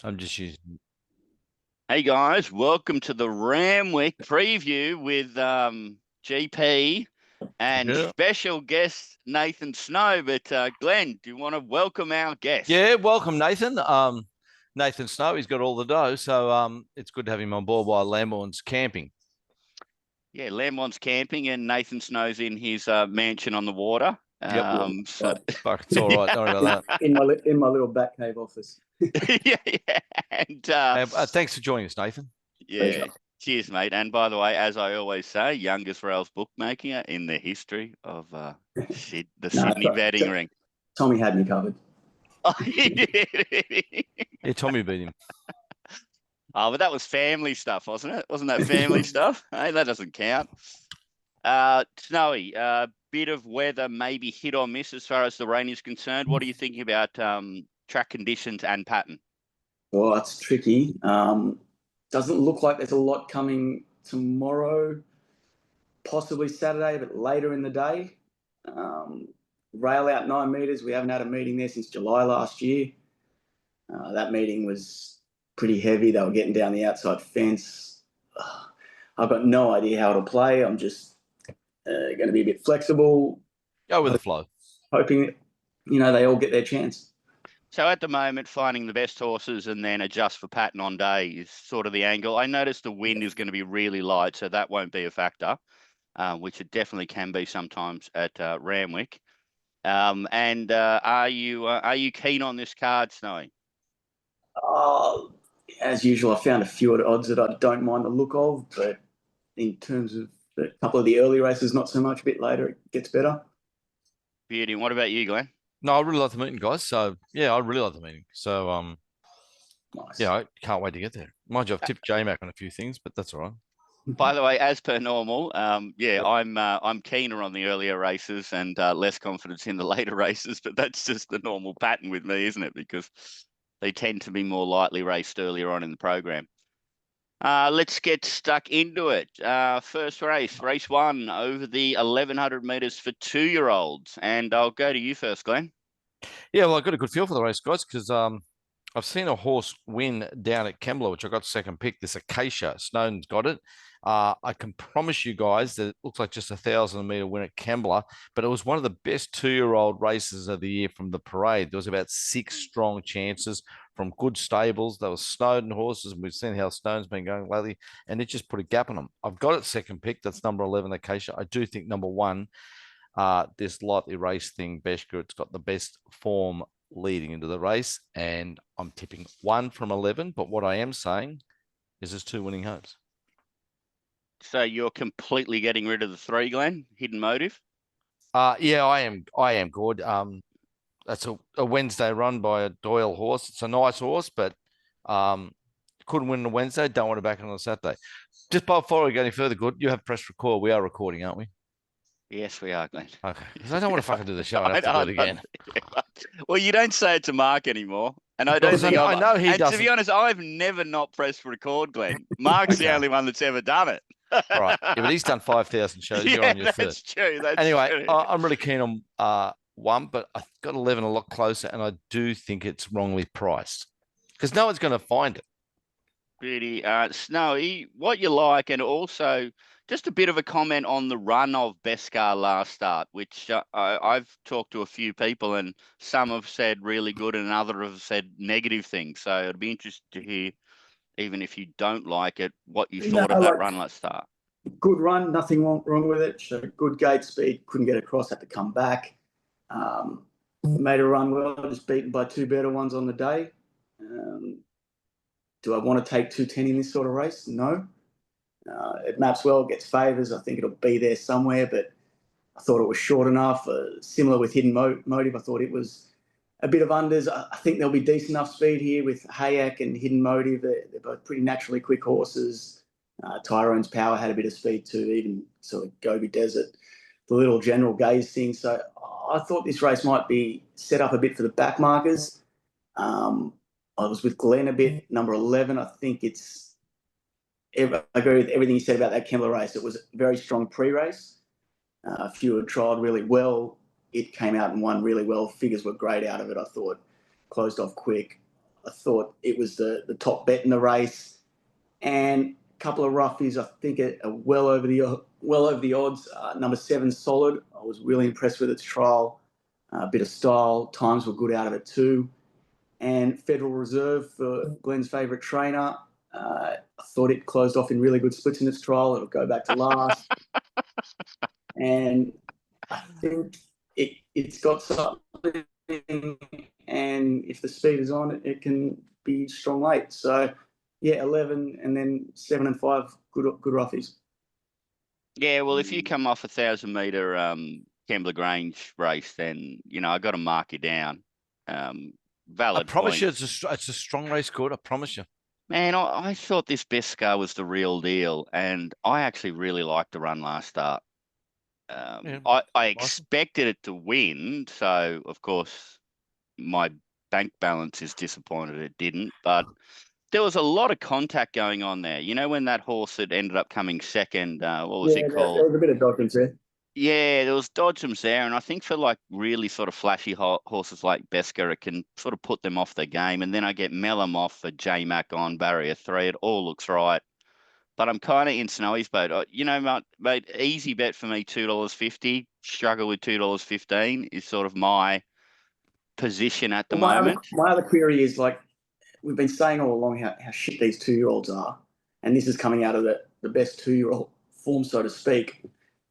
I'm just using. Hey guys, welcome to the RANDWICK preview with GP and Yeah. special guest Nathan Snow. But Glenn, do you want to welcome our guest? Yeah, welcome, Nathan. Nathan Snow, he's got all the dough, so it's good to have him on board while Lamborn's camping. Yeah, Lambont's camping and Nathan Snow's in his mansion on the water. Yep. So Fuck, it's all right. Don't worry about that. In my little Batcave office. yeah, and Thanks for joining us, Nathan. yeah, cheers, mate. And by the way, as I always say, youngest rails bookmaker in the history of the Sydney betting ring. Tommy had me covered. Yeah, Tommy beat him. Oh, but that was family stuff, wasn't it? Wasn't that family stuff? Hey, that doesn't count. Snowy, bit of weather, maybe hit or miss as far as the rain is concerned. What are you thinking about track conditions and pattern? Well, it's tricky. Doesn't look like there's a lot coming tomorrow, possibly Saturday, but later in the day. Rail out 9 meters. We haven't had a meeting there since July last year. That meeting was pretty heavy. They were getting down the outside fence. I've got no idea how it'll play. I'm just going to be a bit flexible. Go with the flow. Hoping, they all get their chance. So at the moment, finding the best horses and then adjust for pattern on day is sort of the angle. I noticed the wind is going to be really light, so that won't be a factor, which it definitely can be sometimes at Randwick. And are you keen on this card, Snowy? As usual, I found a few odds that I don't mind the look of, but in terms of a couple of the early races, not so much. A bit later, it gets better. Beauty. What about you, Glenn? No, I really like the meeting, guys. So yeah, I really like the meeting. So Nice. yeah, I can't wait to get there. Mind you, I've tipped J-Mac on a few things, but that's all right. By the way, as per normal, I'm keener on the earlier races and less confidence in the later races, but that's just the normal pattern with me, isn't it? Because they tend to be more lightly raced earlier on in the program. Let's get stuck into it. First race 1 over the 1100 meters for 2-year-olds, and I'll go to you first, Glenn. Yeah, well, I got a good feel for the race, guys, because I've seen a horse win down at Kembla, which I got second pick. This Acacia, Snowden's got it. I can promise you guys that it looks like just a 1,000-meter win at Kembla, but it was one of the best 2-year-old races of the year from the parade. There was about 6 strong chances from good stables. There was Snowden horses, and we've seen how Snowden's been going lately, and it just put a gap on them. I've got it second pick. That's number 11, Acacia. I do think number 1, this lightly race thing, Beshka, it's got the best form leading into the race, and I'm tipping 1 from 11. But what I am saying is there's 2 winning hopes. So you're completely getting rid of the 3, Glenn? Hidden Motive? Yeah, I am good. That's a Wednesday run by a Doyle horse. It's a nice horse, but couldn't win on a Wednesday. Don't want to back it on a Saturday. Just before we go any further, good. You have press record. We are recording, aren't we? Yes, we are, Glenn. Okay, because I don't want to fucking do the show. I have to do it again. Well, you don't say it to Mark anymore, and I don't think I know he doesn't. To be honest, I've never not pressed record, Glenn. Mark's the only one that's ever done it. Right, yeah, but he's done 5,000 shows. Yeah, You're on your third. That's true. Anyway, true. I'm really keen on 1, but I've got 11 a lot closer, and I do think it's wrongly priced because no one's going to find it. Beauty. Snowy, what you like, and also just a bit of a comment on the run of Beskar last start, which I've talked to a few people, and some have said really good, and others have said negative things. So it'd be interesting to hear, even if you don't like it, what you thought of that run last start. Good run, nothing wrong with it. Showed good gate speed, couldn't get across, had to come back. Made a run well, just beaten by 2 better ones on the day. Do I want to take 210 in this sort of race? No. It maps well, gets favours. I think it'll be there somewhere, but I thought it was short enough. Similar with Hidden Motive, I thought it was a bit of unders. I think there'll be decent enough speed here with Hayek and Hidden Motive. They're both pretty naturally quick horses. Tyrone's Power had a bit of speed too, even sort of Gobi Desert, the little general gaze thing. So I thought this race might be set up a bit for the back markers. I was with Glenn a bit, number 11. I think I agree with everything you said about that Kembla race. It was a very strong pre-race. A few had trialled really well. It came out and won really well. Figures were great out of it, I thought. Closed off quick. I thought it was the top bet in the race, and a couple of roughies I think are well over the odds. Number 7, Solid. I was really impressed with its trial. A bit of style, times were good out of it too. And Federal Reserve for Glenn's favourite trainer. I thought it closed off in really good splits in its trial. It'll go back to last. And I think it's got something, and if the speed is on, it can be strong late. So, yeah, 11 and then 7 and 5, good roughies. Yeah, well, if you come off 1,000-metre Kembla Grange race, then, you know, I got to mark you down. Valid I promise point. you, it's a strong race, good. I promise you. Man, I thought this Beskar was the real deal, and I actually really liked the run last start. I expected it to win, so of course my bank balance is disappointed it didn't. But there was a lot of contact going on there. You know, when that horse that ended up coming second, what was it called? There was a bit of dodgers there. Yeah, there was dodgems there, and I think for like really sort of flashy horses like Beskar, it can sort of put them off their game. And then I get Mellum off for J-Mac on barrier 3. It all looks right. But I'm kind of in Snowy's boat. You know, mate, easy bet for me, $2.50. Struggle with $2.15 is sort of my position at the moment. My other query is, like, we've been saying all along how shit these 2-year-olds are, and this is coming out of the best 2-year-old form, so to speak.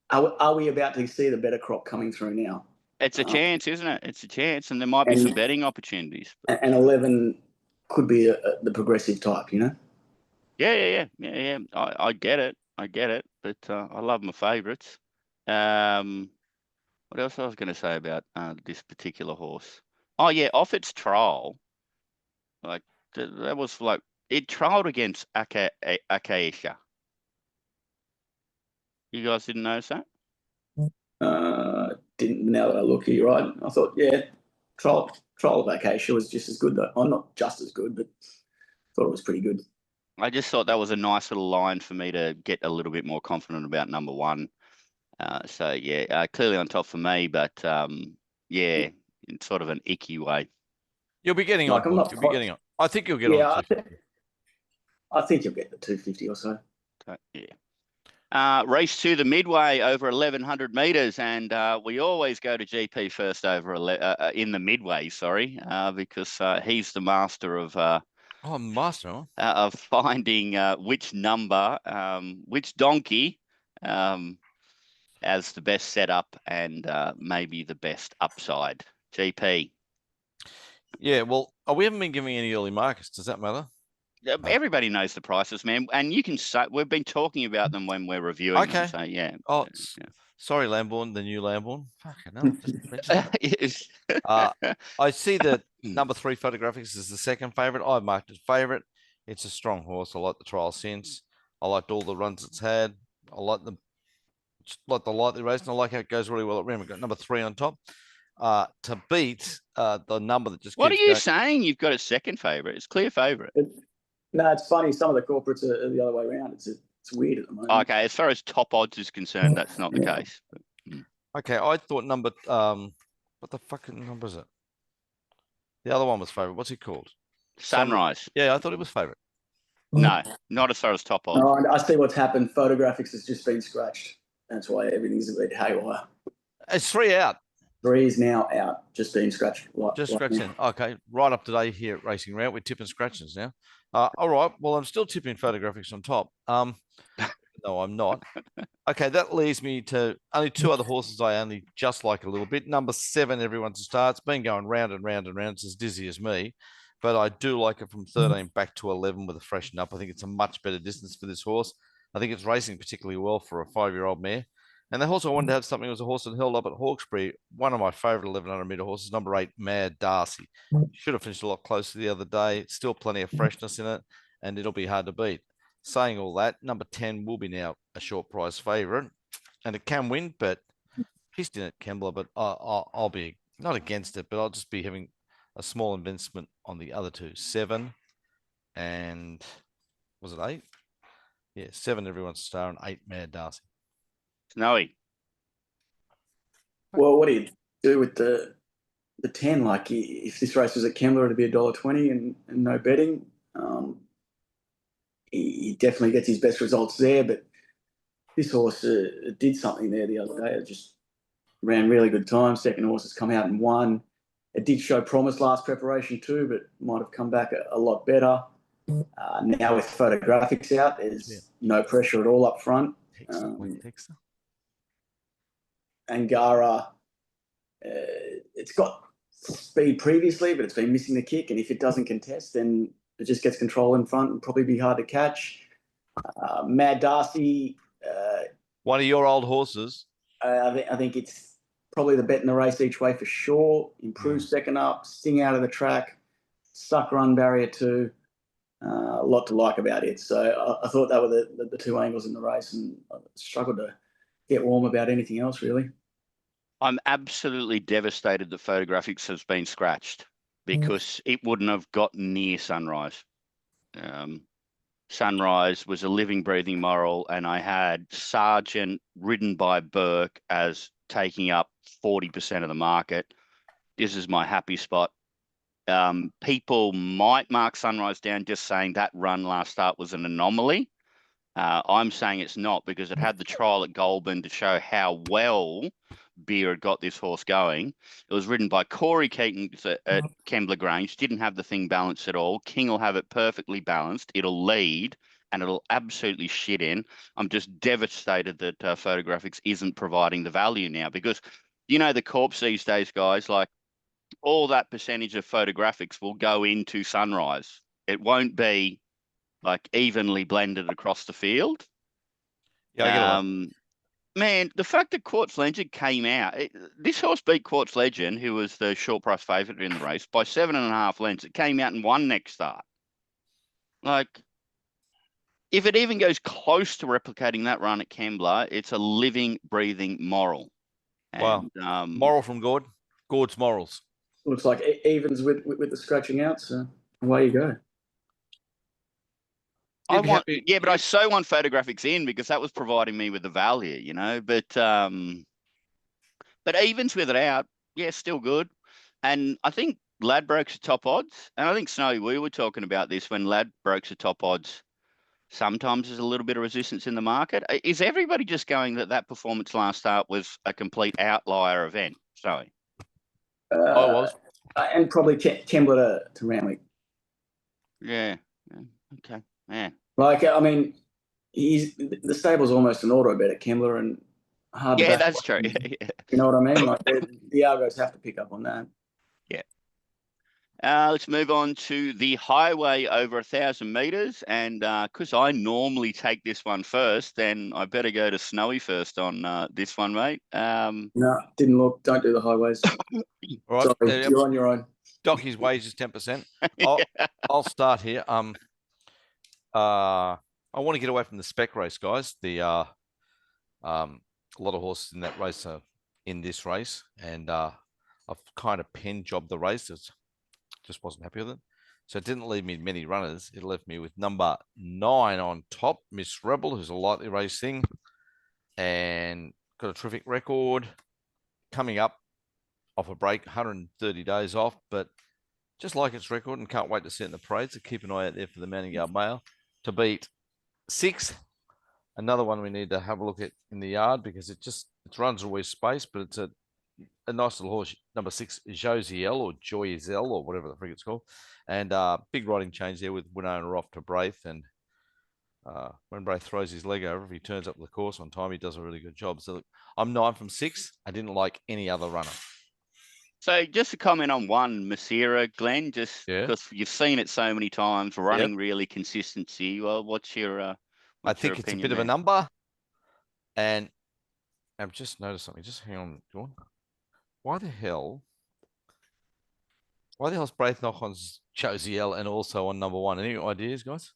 Are we about to see the better crop coming through now? It's a chance, isn't it? It's a chance, and there might be some betting opportunities. And 11 could be the progressive type, you know? Yeah. I get it. But I love my favourites. What else I was going to say about this particular horse? Oh yeah, off its trial, like that was like it trialled against Acacia. You guys didn't notice that? Didn't, now that I look here, right? I thought, yeah, trial of Acacia was just as good, though. I'm not just as good, but thought it was pretty good. I just thought that was a nice little line for me to get a little bit more confident about number 1. So yeah, clearly on top for me, but yeah, in sort of an icky way. You'll be getting on. You'll be getting on. I think you'll get on. I think you'll get the 250 or so. Yeah. Race 2, the Midway, over 1,100 metres, and we always go to GP first over in the Midway, because he's the master of of finding which number, which donkey as the best setup and maybe the best upside. GP. Yeah, well, we haven't been giving any early markets. Does that matter? Everybody knows the prices, man, and you can say we've been talking about them when we're reviewing them. So yeah. Oh, yeah. Sorry, Lambourne, the new Lambourne. Fucking hell. I see that number 3 Photographics is the second favourite. I've marked it favourite. It's a strong horse. I like the trial since. I liked all the runs it's had. I like the lightly race, and I like how it goes really well at Rim. We've got number 3 on top. To beat the number that just what are you saying? You've got a second favourite. It's clear favourite. No, it's funny. Some of the corporates are the other way around. It's weird at the moment. Okay, as far as top odds is concerned, that's not the case. But, okay, I thought number what the fucking number is it? The other one was favourite. What's it called? Sunrise. Yeah, I thought it was favourite. No, not as far as top odds. No, I see what's happened. Photographics has just been scratched. That's why everything's a bit haywire. It's 3 out. 3 is now out, just being scratched. Just scratching. Okay, right up today here at Racing Rant, we're tipping scratches now. All right, well, I'm still tipping Photographics on top. No, I'm not. Okay, that leaves me to only 2 other horses I only just like a little bit. Number 7, Everyone's a Star. It's been going round and round and round. It's as dizzy as me, but I do like it from 13 back to 11 with a freshen up. I think it's a much better distance for this horse. I think it's racing particularly well for a 5-year-old mare. And the horse I wanted to have something was a horse that held up at Hawkesbury, one of my favourite 1,100-metre horses, number 8, Mad Darcy. Should have finished a lot closer the other day. Still plenty of freshness in it, and it'll be hard to beat. Saying all that, number 10 will be now a short price favourite, and it can win, but pissed in it, Kembla. But I'll be not against it, but I'll just be having a small investment on the other 2, 7 and was it 8? Yeah, 7 Everyone's a Star and 8 Mad Darcy. Snowy. Well, what do you do with the the 10. Like if this race was at Kembla, it'd be $1.20 and no betting. He definitely gets his best results there, but this horse did something there the other day. It just ran really good time. Second horse has come out and won. It did show promise last preparation too, but might have come back a lot better. Now with photographics out, there's no pressure at all up front. Angara, it's got speed previously, but it's been missing the kick. And if it doesn't contest, then it just gets control in front and probably be hard to catch. Mad Darcy. One of your old horses. I think it's probably the bet in the race each way for sure. Improve second up, sting out of the track, suck run barrier 2. A lot to like about it. So I thought that were the two angles in the race, and I struggled to get warm about anything else really. I'm absolutely devastated that photographics has been scratched because it wouldn't have gotten near Sunrise. Sunrise was a living, breathing moral, and I had Sargent ridden by Burke as taking up 40% of the market. This is my happy spot. People might mark Sunrise down just saying that run last start was an anomaly. I'm saying it's not, because it had the trial at Goulburn to show how well Beer had got this horse going. It was ridden by Corey Keaton at Kembla Grange, didn't have the thing balanced at all. King will have it perfectly balanced. It'll lead and it'll absolutely shit in. I'm just devastated that photographics isn't providing the value now, because, you know, the corpse these days, guys, like all that percentage of photographics will go into Sunrise. It won't be like evenly blended across the field. Yeah, I get it. Man, the fact that Quartz Legend came out, this horse beat Quartz Legend, who was the short price favourite in the race, by 7.5 lengths. It came out and won next start. Like, if it even goes close to replicating that run at Kembla, it's a living, breathing moral. And, wow. Moral from Gord. Gord's morals. Looks like evens with the scratching out, so away you go. But I so want photographics in because that was providing me with the value, you know. But evens with it out, yeah, still good. And I think Ladbrokes are top odds. And I think, Snowy, we were talking about this when Ladbrokes are top odds. Sometimes there's a little bit of resistance in the market. Is everybody just going that performance last start was a complete outlier event? Snowy? I was. And probably Kembla to Randwick. Yeah. Okay. Yeah. Like, I mean, the stable's almost an auto bet at Kembla, and hard. Yeah, that's true. You know what I mean? Like the algos have to pick up on that. Yeah. Let's move on to the highway over 1,000 meters, and because I normally take this one first, then I better go to Snowy first on this one, mate. No, didn't look. Don't do the highways. All right, sorry, you're on your own. Dockie's wages 10%. I'll start here. I want to get away from the spec race, guys. A lot of horses in that race are in this race, and I've kind of pen jobbed the race. Just wasn't happy with it, so it didn't leave me many runners. It left me with number 9 on top, Miss Rebel, who's a lightly racing and got a terrific record, coming up off a break, 130 days off, but just like its record, and can't wait to see it in the parade. So keep an eye out there for the Manning Yard Mail to beat 6. Another one we need to have a look at in the yard, because it runs always space, but it's a nice little horse, number 6, Josiel or Joyzel or whatever the frig it's called. And big riding change there with Winona off to Braith. And when Braith throws his leg over, if he turns up the course on time, he does a really good job. So look, I'm 9 from 6. I didn't like any other runner. So just to comment on one, Masira, Glenn, just because you've seen it so many times, running really consistency. Well, what's your I think it's a bit of a number. And I've just noticed something. Just hang on, John. Why the hell is Braith knock on Josiel and also on number 1? Any ideas, guys?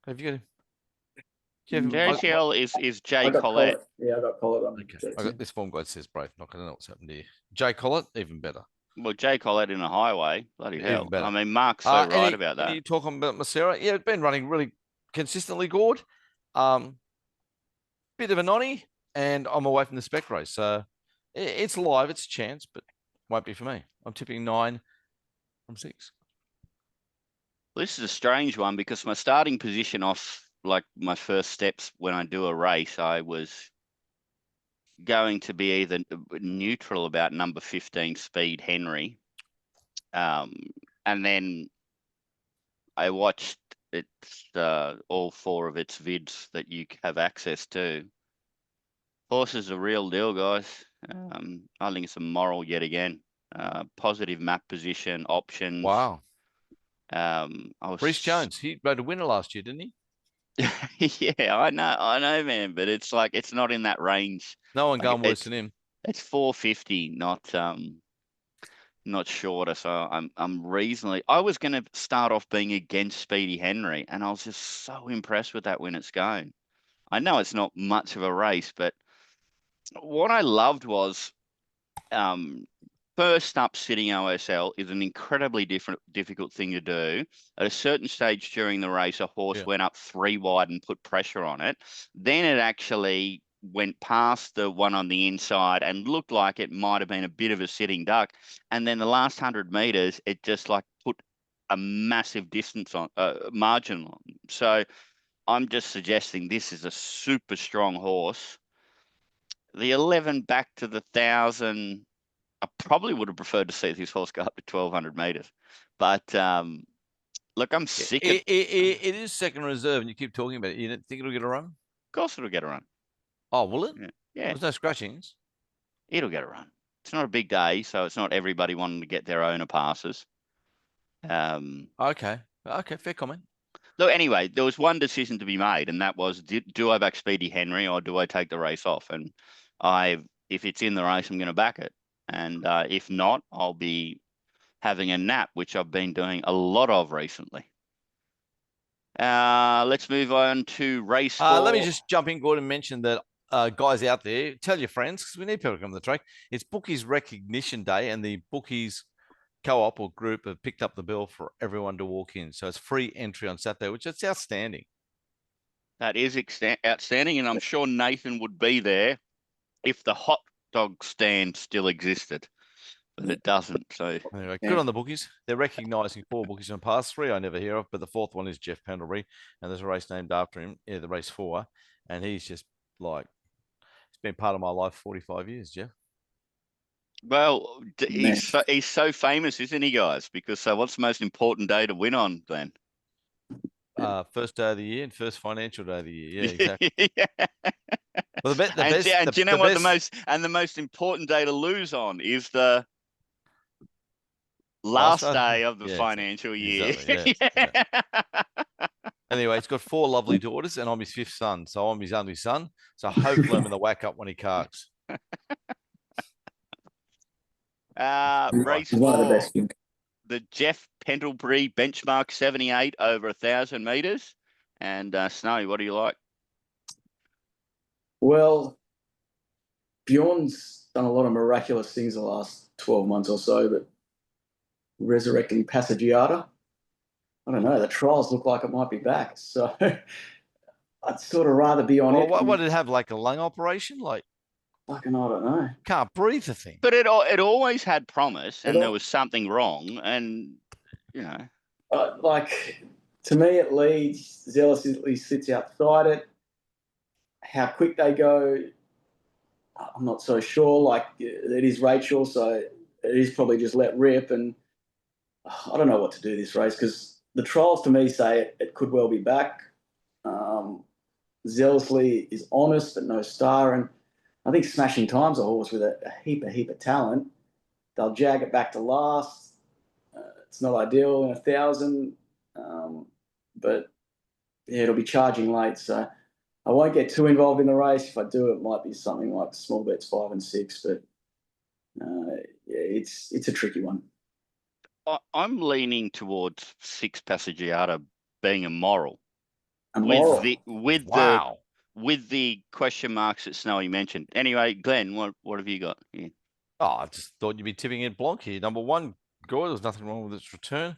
Have you got him? Josiel is Jay Collette. Yeah, I got Collette on. Okay. I got this form guide says Braith knock. I don't know what's happened here. Jay Collette, even better. Well, Jay Collette in a highway, bloody hell. I mean, Mark's so right about that. You talking about Masera? Yeah, it's been running really consistently, Gord. Bit of a nonny, and I'm away from the spec race. So it's live, it's a chance, but Won't be for me. I'm tipping 9 from 6. This is a strange one because my starting position off, like my first steps when I do a race, I was going to be either neutral about number 15 Speed Henry. And then I watched all 4 of its vids that you have access to. Horse is a real deal, guys. I think it's a moral yet again. Positive map position, options. Wow. I was Reece Jones, he rode a winner last year, didn't he? Yeah, I know, man, but it's like it's not in that range. No one Like, going worse than him. It's 450, not shorter. So I'm reasonably. I was going to start off being against Speedy Henry, and I was just so impressed with that when it's going. I know it's not much of a race, but what I loved was first up sitting OSL is an incredibly difficult thing to do. At a certain stage during the race, a horse went up 3 wide and put pressure on it. Then it actually went past the one on the inside and looked like it might have been a bit of a sitting duck. And then the last 100 meters, it just like put a massive distance on margin on. So I'm just suggesting this is a super strong horse. The 11 back to the 1,000. I probably would have preferred to see this horse go up to 1,200 meters, but look, I'm sick. It is second reserve, and you keep talking about it. You don't think it'll get a run? Of course, it'll get a run. Oh, will it? Yeah. There's no scratchings. It'll get a run. It's not a big day, so it's not everybody wanting to get their owner passes. Okay, fair comment. Look, anyway, there was one decision to be made, and that was: do I back Speedy Henry or do I take the race off? And if it's in the race, I'm going to back it. And if not, I'll be having a nap, which I've been doing a lot of recently. Let's move on to race 4. Let me just jump in, Gordon, and mention that guys out there, tell your friends, because we need people to come to the track. It's Bookies Recognition Day, and the Bookies co-op or group have picked up the bill for everyone to walk in. So it's free entry on Saturday, which is outstanding. That is outstanding, and I'm sure Nathan would be there if the hot dog stand still existed, but it doesn't. So anyway, good on the Bookies. They're recognising 4 bookies in the past. 3 I never hear of, but the 4th one is Jeff Pendlebury, and there's a race named after him, the race 4, and he's just like, it's been part of my life 45 years, Jeff. Well, he's so famous, isn't he, guys? Because what's the most important day to win on, Glenn? First day of the year and first financial day of the year. Yeah, exactly. Yeah. Well, the do you know what the most important day to lose on is the last day of the financial year. Exactly, yeah. Anyway, he's got 4 lovely daughters, and I'm his 5th son, so I'm his only son. So hopefully I'm in the whack up when he carks. Race 4, the Jeff Pendlebury benchmark 78 over 1,000 meters. And Snowy, what do you like? Well, Bjorn's done a lot of miraculous things the last 12 months or so, but resurrecting Passagiata, I don't know. The trials look like it might be back, so I'd sort of rather be on it. What did it have, like a lung operation? Like, fucking, I don't know. Can't breathe the thing. But it always had promise, and there was something wrong, and you know. Like, to me, it leads, zealously sits outside it. How quick they go, I'm not so sure. Like, it is Rachel, so it is probably just let rip. And I don't know what to do this race because the trials to me say it could well be back. Zealously is honest, but no star. And I think Smashing Time's a horse with a heap of talent. They'll jag it back to last. It's not ideal in 1,000, but yeah, it'll be charging late. So I won't get too involved in the race. If I do, it might be something like small bets 5 and 6. But yeah, it's a tricky one. I'm leaning towards 6 Passagiata being a moral. With the question marks that Snowy mentioned. Anyway, Glenn, what have you got here? Oh, I just thought you'd be tipping it Blanc here. Number 1, Gore, there's nothing wrong with its return.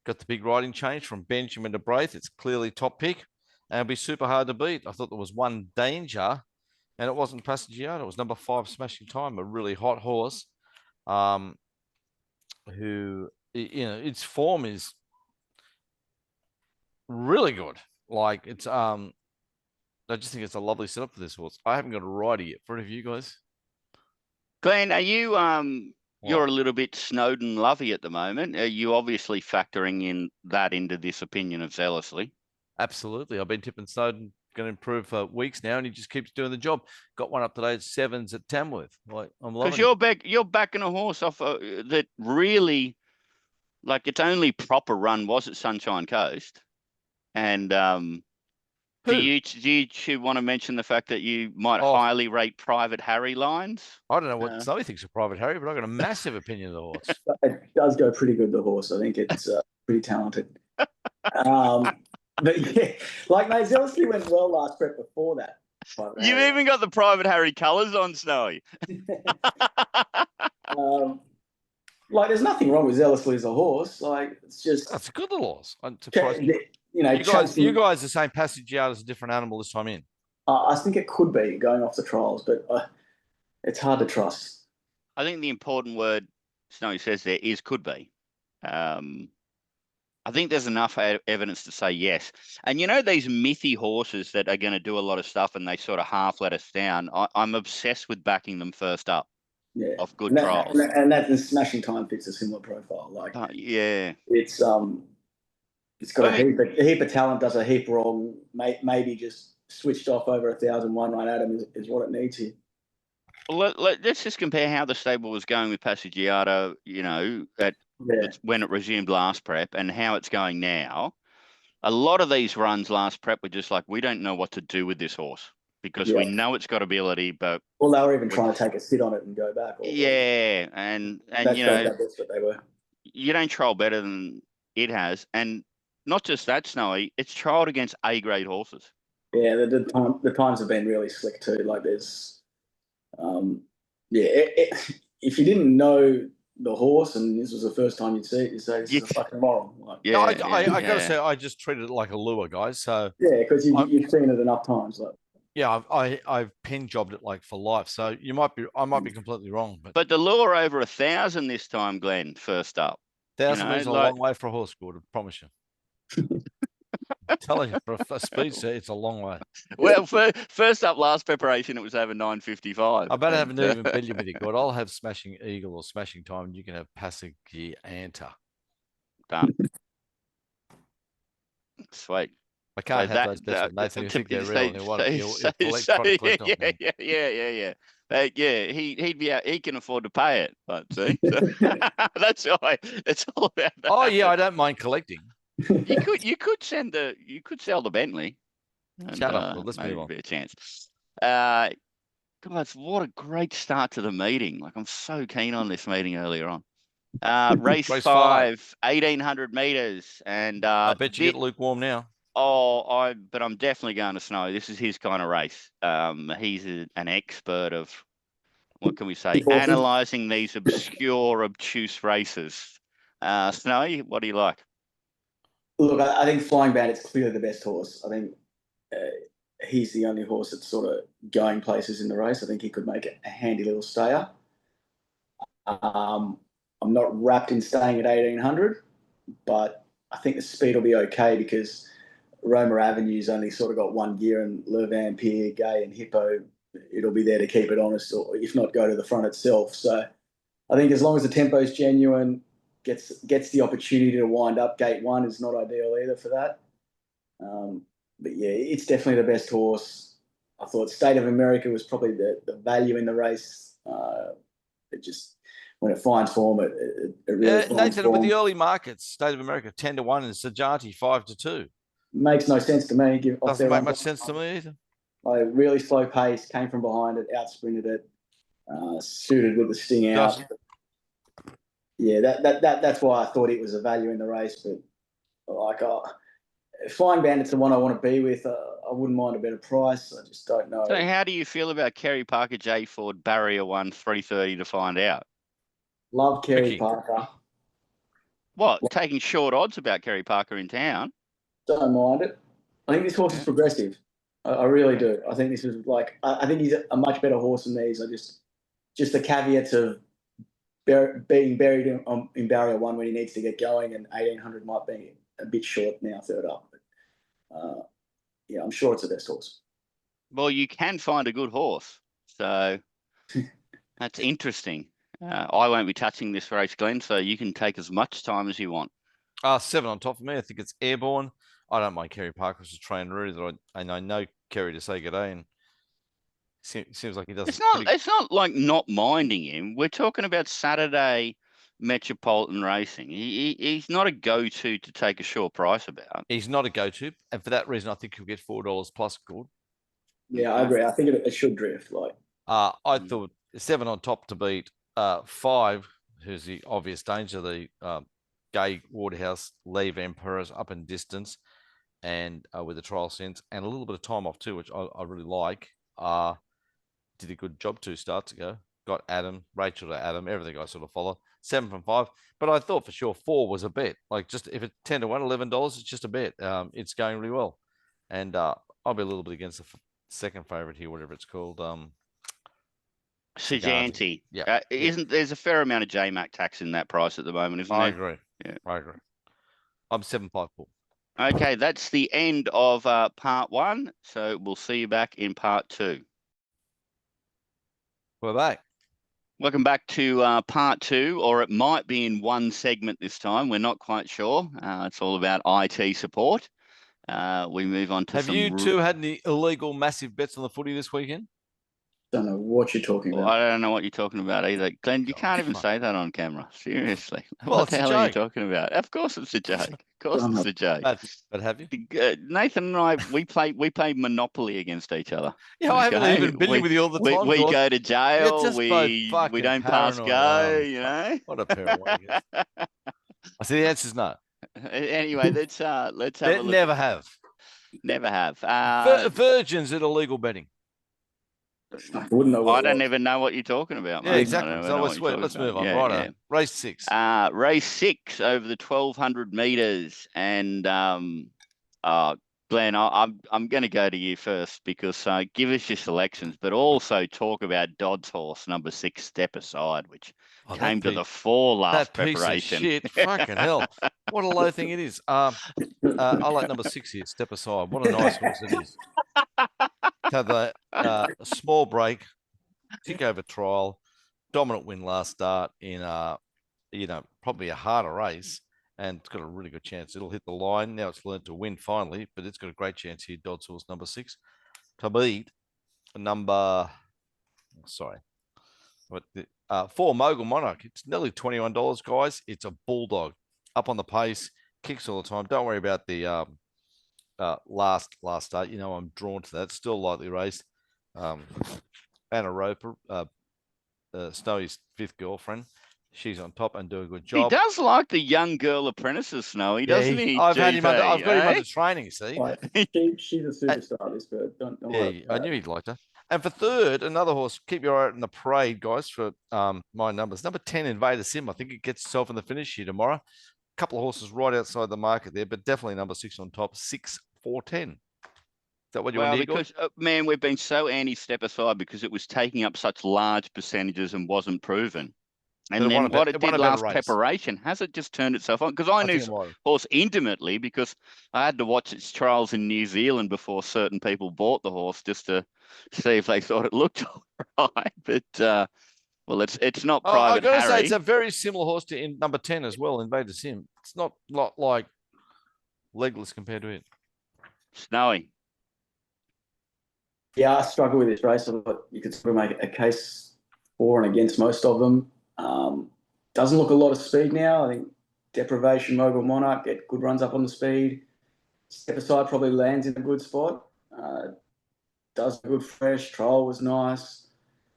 Got the big riding change from Benjamin to Braith. It's clearly top pick and it'll be super hard to beat. I thought there was one danger and it wasn't Passagiata. It was number 5, Smashing Time, a really hot horse. who, you know, its form is really good. Like it's I just think it's a lovely setup for this horse. I haven't got a rider yet. For any of you guys, Glenn, are you you're What? a little bit Snowden lovey at the moment. Are you obviously factoring in that into this opinion of zealously? Absolutely. I've been tipping Snowden going to improve for weeks now, and he just keeps doing the job. Got one up today at 7s at Tamworth. Like I'm Because loving it. you're backing a horse off that really, like, its only proper run was at Sunshine Coast, and do Who? you want to mention the fact that you might Oh, highly rate Private Harry lines? I don't know what Snowy thinks of Private Harry, but I've got a massive opinion of the horse. It does go pretty good, the horse. I think it's pretty talented. But yeah, like mate, Zelensky went well last prep before that. You've even got the Private Harry colours on, Snowy. Like, there's nothing wrong with Zelensky as a horse. Like, it's just That's a good little horse. I'm surprised. you know, You guys are saying Passage Out is a different animal this time in. I think it could be going off the trials, but it's hard to trust. I think the important word Snowy says there is could be. I think there's enough evidence to say yes. And you know, these mythy horses that are going to do a lot of stuff and they sort of half let us down, I'm obsessed with backing them first up. Yeah, off good trials. And that the Smashing Time fits a similar profile. Like, yeah, it's got a heap of talent, does a heap wrong, maybe just switched off over 1,001 run Adam is what it needs here. Let's just compare how the stable was going with Passeggiato, you know, when it resumed last prep, and how it's going now. A lot of these runs last prep were just like, we don't know what to do with this horse because we know it's got ability, but well, they were even trying to take a sit on it and go back. And you know, that's what they were. You don't trial better than it has, and not just that, Snowy, it's trialled against A-grade horses. Yeah, the times have been really slick too. Like, there's, if you didn't know the horse and this was the first time you'd see it, you'd say this is a fucking moron. Like, I gotta say, I just treated it like a lure, guys. So yeah, because you've seen it enough times. Like, yeah, I've pen jobbed it like for life. So I might be completely wrong, but the lure over 1,000 this time, Glenn. First up, 1,000 means a long way for a horse, Gordon. Promise you. I'm telling you, for a speed set, it's a long way. Well, first up, last preparation, it was over 9:55. I better have an even billion with you, God. I'll have Smashing Eagle or Smashing Time, and you can have Passeggiata. Done. Sweet. I can't have those bets with Nathan. You think they're real, and he'll collect yeah. He'd be out. He can afford to pay it. But see, that's why it's all about that. Oh yeah, I don't mind collecting. You could sell the Bentley. Shut up. Well, let's move on. Be a chance. Guys, what a great start to the meeting. Like, I'm so keen on this meeting earlier on. Race 5, 1,800 meters, and I bet you get lukewarm now. But I'm definitely going to Snow. This is his kind of race. He's an expert of, what can we say, analysing these obscure, obtuse races. Snowy, what do you like? Look, I think Flying Bandit's clearly the best horse. I think he's the only horse that's sort of going places in the race. I think he could make a handy little stayer. I'm not wrapped in staying at 1,800, but I think the speed will be okay because Roma Avenue's only sort of got one gear, and Le Vampire, Gay, and Hippo, it'll be there to keep it honest, or if not, go to the front itself. So I think as long as the tempo's genuine, gets the opportunity to wind up gate 1 is not ideal either for that. But yeah, it's definitely the best horse. I thought State of America was probably the value in the race. It just, when it finds form, it really finds Nathan, form. with the early markets, State of America 10-1 and Sajati 5-2. Makes no sense to me. Doesn't make much sense to me either. Really slow pace, came from behind it, out-sprinted it, suited with the sting out. Yeah, that's why I thought it was a value in the race. But like, Flying Bandit's the one I want to be with. I wouldn't mind a better price. I just don't know. So how do you feel about Kerry Parker, J Ford, Barrier 1, 3:30 to find out? Love Kerry Parker. What? Taking short odds about Kerry Parker in town? Don't mind it. I think this horse is progressive. I really do. I think this is like, I think he's a much better horse than these. Just the caveats of being buried in barrier 1 when he needs to get going, and 1800 might be a bit short now, third up. But, yeah, I'm sure it's the best horse. Well, you can find a good horse, so that's interesting. I won't be touching this race, Glenn, so you can take as much time as you want. 7 on top for me. I think it's Airborne. I don't mind Kerry Parker as a trainer, really. And I know Kerry to say good day, and seems like he does. It's not like not minding him. We're talking about Saturday Metropolitan Racing. He's not a go-to to take a short price about. He's not a go-to, and for that reason, I think he'll get $4 plus good. Yeah, I agree. I think it should drift. Like, I thought 7 on top to beat 5, who's the obvious danger, the Gay Waterhouse, Leave Emperors up in distance, and with the trial sense and a little bit of time off too, which I really like. Did a good job 2 starts ago. Got Adam, Rachel to Adam, everything I sort of follow. 7 from 5, but I thought for sure 4 was a bet. Like, just if it's 10 to 1, $11, it's just a bet. It's going really well, and I'll be a little bit against the second favorite here, whatever it's called. Siganti. Yeah. There's a fair amount of JMac tax in that price at the moment, isn't there? I agree. Yeah, I agree. I'm 7-5 Paul. Okay, that's the end of part 1. So we'll see you back in part 2. We're back. Welcome back to part 2, or it might be in one segment this time. We're not quite sure. It's all about IT support. We move on to Have you two had any illegal massive bets on the footy this weekend? Don't know what you're talking about. I don't know what you're talking about either. Glenn, you can't even say that on camera. Seriously. Well, what the hell are you talking about? Of course it's a joke. Of course it's a joke. But have you? Nathan and I, we play Monopoly against each other. Yeah, I haven't even been with you all the time. We go to jail. We don't pass go, you know? What a pair of wangers. I see the answer's no. Anyway, let's have a look. Never have. Never have. Virgins at illegal betting. I wouldn't know. I don't even know what you're talking about. Yeah, mate. exactly. So let's move on. Right. Race 6. Race 6 over the 1200 meters, and Glenn, I'm going to go to you first because give us your selections, but also talk about Dodd's horse number 6, Step Aside, which came to the fore last preparation. Piece of shit. Fucking hell! What a low thing it is. I like number 6 here, Step Aside. What a nice horse it is. Had a small break, tick over trial, dominant win last start in probably a harder race, and it's got a really good chance. It'll hit the line. Now it's learned to win finally, but it's got a great chance here. Dodd's horse number 6 to beat number 4 Mogul Monarch. It's nearly $21, guys. It's a bulldog, up on the pace, kicks all the time. Don't worry about the last start. I'm drawn to that. Still lightly raced. Anna Roper, Snowy's 5th girlfriend. She's on top and doing a good job. He does like the young girl apprentices, Snowy, doesn't he? I've got him under training, see? She's a superstar, this bird. Don't worry. I knew he'd like her. And for 3rd, another horse. Keep your eye out in the parade, guys, for my numbers. Number 10, Invader Sim. I think it gets itself in the finish here tomorrow. A couple of horses right outside the market there, but definitely number 6 on top, 6, 4, 10. Is that what you want to do? Because, man, we've been so anti-Step Aside because it was taking up such large percentages and wasn't proven. And then what it did last preparation, has it just turned itself on? Because I knew horse intimately because I had to watch its trials in New Zealand before certain people bought the horse just to see if they thought it looked all right. But, well, it's not Private I've got to Harry. say, it's a very similar horse to number 10 as well, Invader Sim. It's not like legless compared to it. Snowy. Yeah, I struggle with this race. You could sort of make a case for and against most of them. Doesn't look a lot of speed now. I think Deprivation, Mogul Monarch get good runs up on the speed. Step Aside probably lands in a good spot. Does a good fresh. Trial was nice.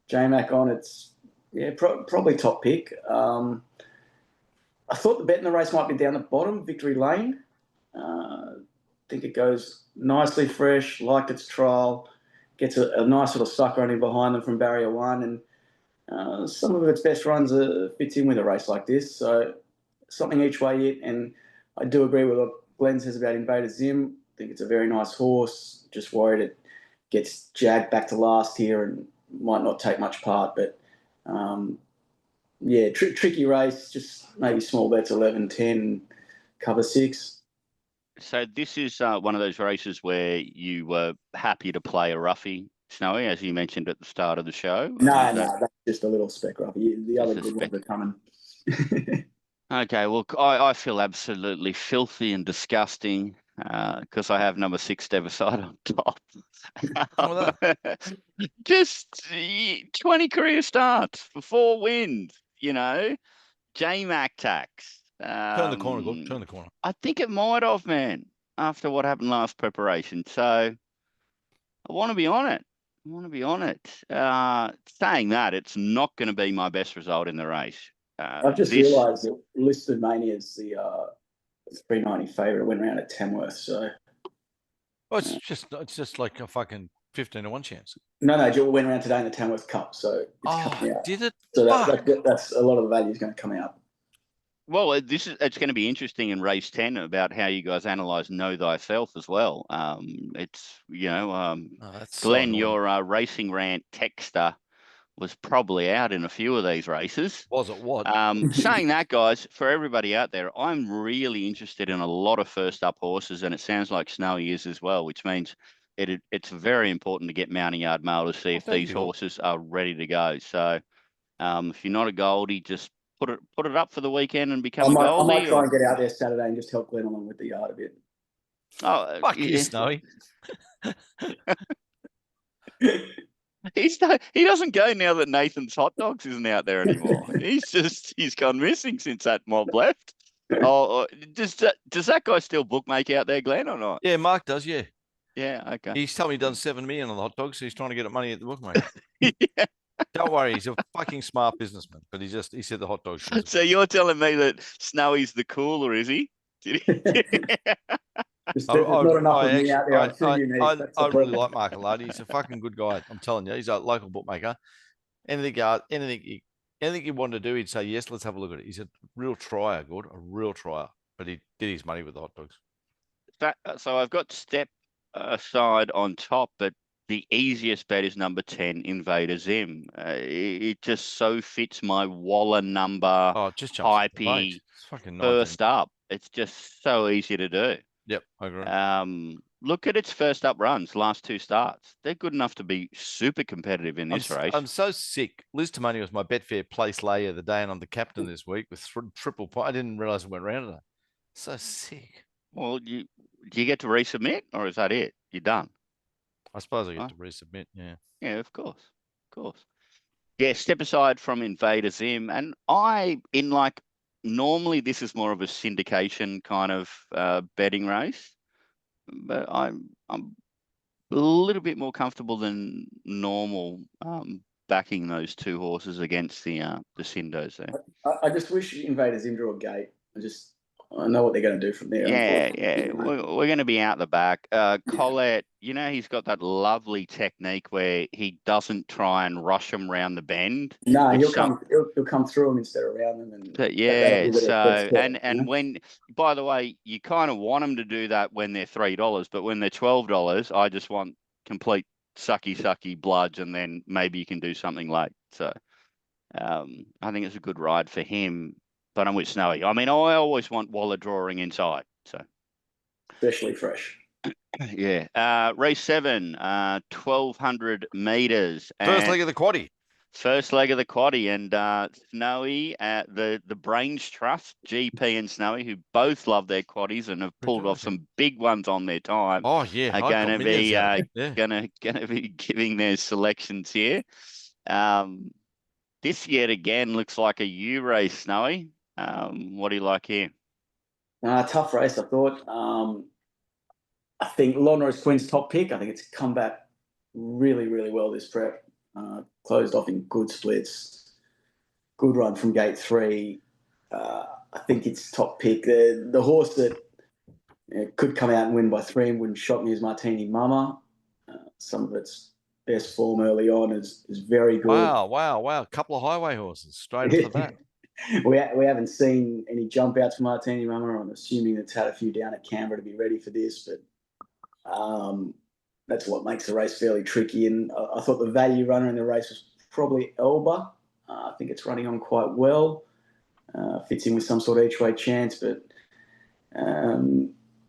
JMac on, it's probably top pick. I thought the bet in the race might be down the bottom, Victory Lane. I think it goes nicely fresh, liked its trial, gets a nice little sucker running behind them from barrier 1, and some of its best runs fits in with a race like this. So something each way yet, and I do agree with what Glenn says about Invader Zim. I think it's a very nice horse. Just worried it gets jagged back to last here and might not take much part. But Yeah, tricky race, just maybe small bets, 11, 10, cover 6. So this is one of those races where you were happy to play a roughie, Snowy, as you mentioned at the start of the show. No, that's just a little spec roughie. The Just other a good spec. ones are coming. Okay, well, I feel absolutely filthy and disgusting because I have number 6 Devaside on top. What's wrong with Just 20 career starts for 4 wins, you know. J-Mac tax. Turn the corner, good. Turn the corner. I think it might have, man, after what happened last preparation. So I want to be on it. Saying that, it's not going to be my best result in the race. I've just realised that Listed Mania is the 390 favourite. It went around at Tamworth, so. Well, it's just like a fucking 15-1 chance. No, Jill went around today in the Tamworth Cup, so it's coming out. Did it? So that's a lot of the value is going to come out. Well, it's going to be interesting in race 10 about how you guys analyse Know Thyself as well. It's Glenn, so your racing rant texter was probably out in a few of these races. Was it what? Saying that, guys, for everybody out there, I'm really interested in a lot of first up horses, and it sounds like Snowy is as well, which means it's very important to get Mounting Yard Mail to see if these horses are ready to go. So if you're not a Goldie, just put it up for the weekend and become a Goldie. I might try and get out there Saturday and just help Glenn along with the yard a bit. Oh, fuck you, Snowy. He doesn't go now that Nathan's Hot Dogs isn't out there anymore. he's gone missing since that mob left. Oh, does that guy still bookmake out there, Glenn, or not? Yeah, Mark does. Yeah. Yeah. Okay. He's told me he done 7 million on the hot dogs, so he's trying to get money at the bookmaker. Yeah. Don't worry, he's a fucking smart businessman, but he said the hot dogs. So you're telling me that Snowy's the cooler, is he? There's not enough of me out there. I really like Mark Allardy. He's a fucking good guy. I'm telling you, he's a local bookmaker. Anything he wanted to do, he'd say yes. Let's have a look at it. He's a real trier, good, a real trier. But he did his money with the hot dogs. So I've got Step Aside on top, but the easiest bet is number 10, Invader Zim. It just so fits my Waller number. Oh, it just jumps hypey first up. It's just so easy to do. Yep, I agree. Look at its first up runs, last 2 starts. They're good enough to be super competitive in this race. I'm so sick. Liz Tomoni was my Betfair place layer the day, and I'm the captain this week with triple point. I didn't realize it went round today. So sick. Well, do you get to resubmit, or is that it? You're done. I suppose I get to resubmit. Yeah. Yeah, of course. Yeah, Step Aside from Invader Zim, and normally this is more of a syndication kind of betting race, but I'm a little bit more comfortable than normal backing those 2 horses against the Syndos there. I just wish Invader Zim drew a gate. I know what they're going to do from there. Yeah. We're going to be out the back. Colette, he's got that lovely technique where he doesn't try and rush them around the bend. No, he'll come through them instead of around them. And when, by the way, you kind of want them to do that when they're $3, but when they're $12, I just want complete sucky bludge, and then maybe you can do something late. So I think it's a good ride for him. But I'm with Snowy. I mean, I always want Waller drawing inside. So, especially fresh. Yeah. Race 7, 1,200 meters. First leg of the quaddie. And Snowy, the Brains Trust, GP and Snowy, who both love their quaddies and have pulled off some big ones on their time. Oh yeah, are going to be giving their selections here. This yet again looks like a U race, Snowy. What do you like here? Tough race, I thought. I think Lonrose Quinn's top pick. I think it's come back really, really well this prep. Closed off in good splits. Good run from gate 3. I think it's top pick. The horse that could come out and win by 3 and wouldn't shock me is Martini Mama. Some of its best form early on is very good. Wow. A couple of highway horses straight off the bat. We haven't seen any jump outs from Martini Mama. I'm assuming it's had a few down at Canberra to be ready for this, but that's what makes the race fairly tricky. And I thought the value runner in the race was probably Elba. I think it's running on quite well. Fits in with some sort of each way chance, but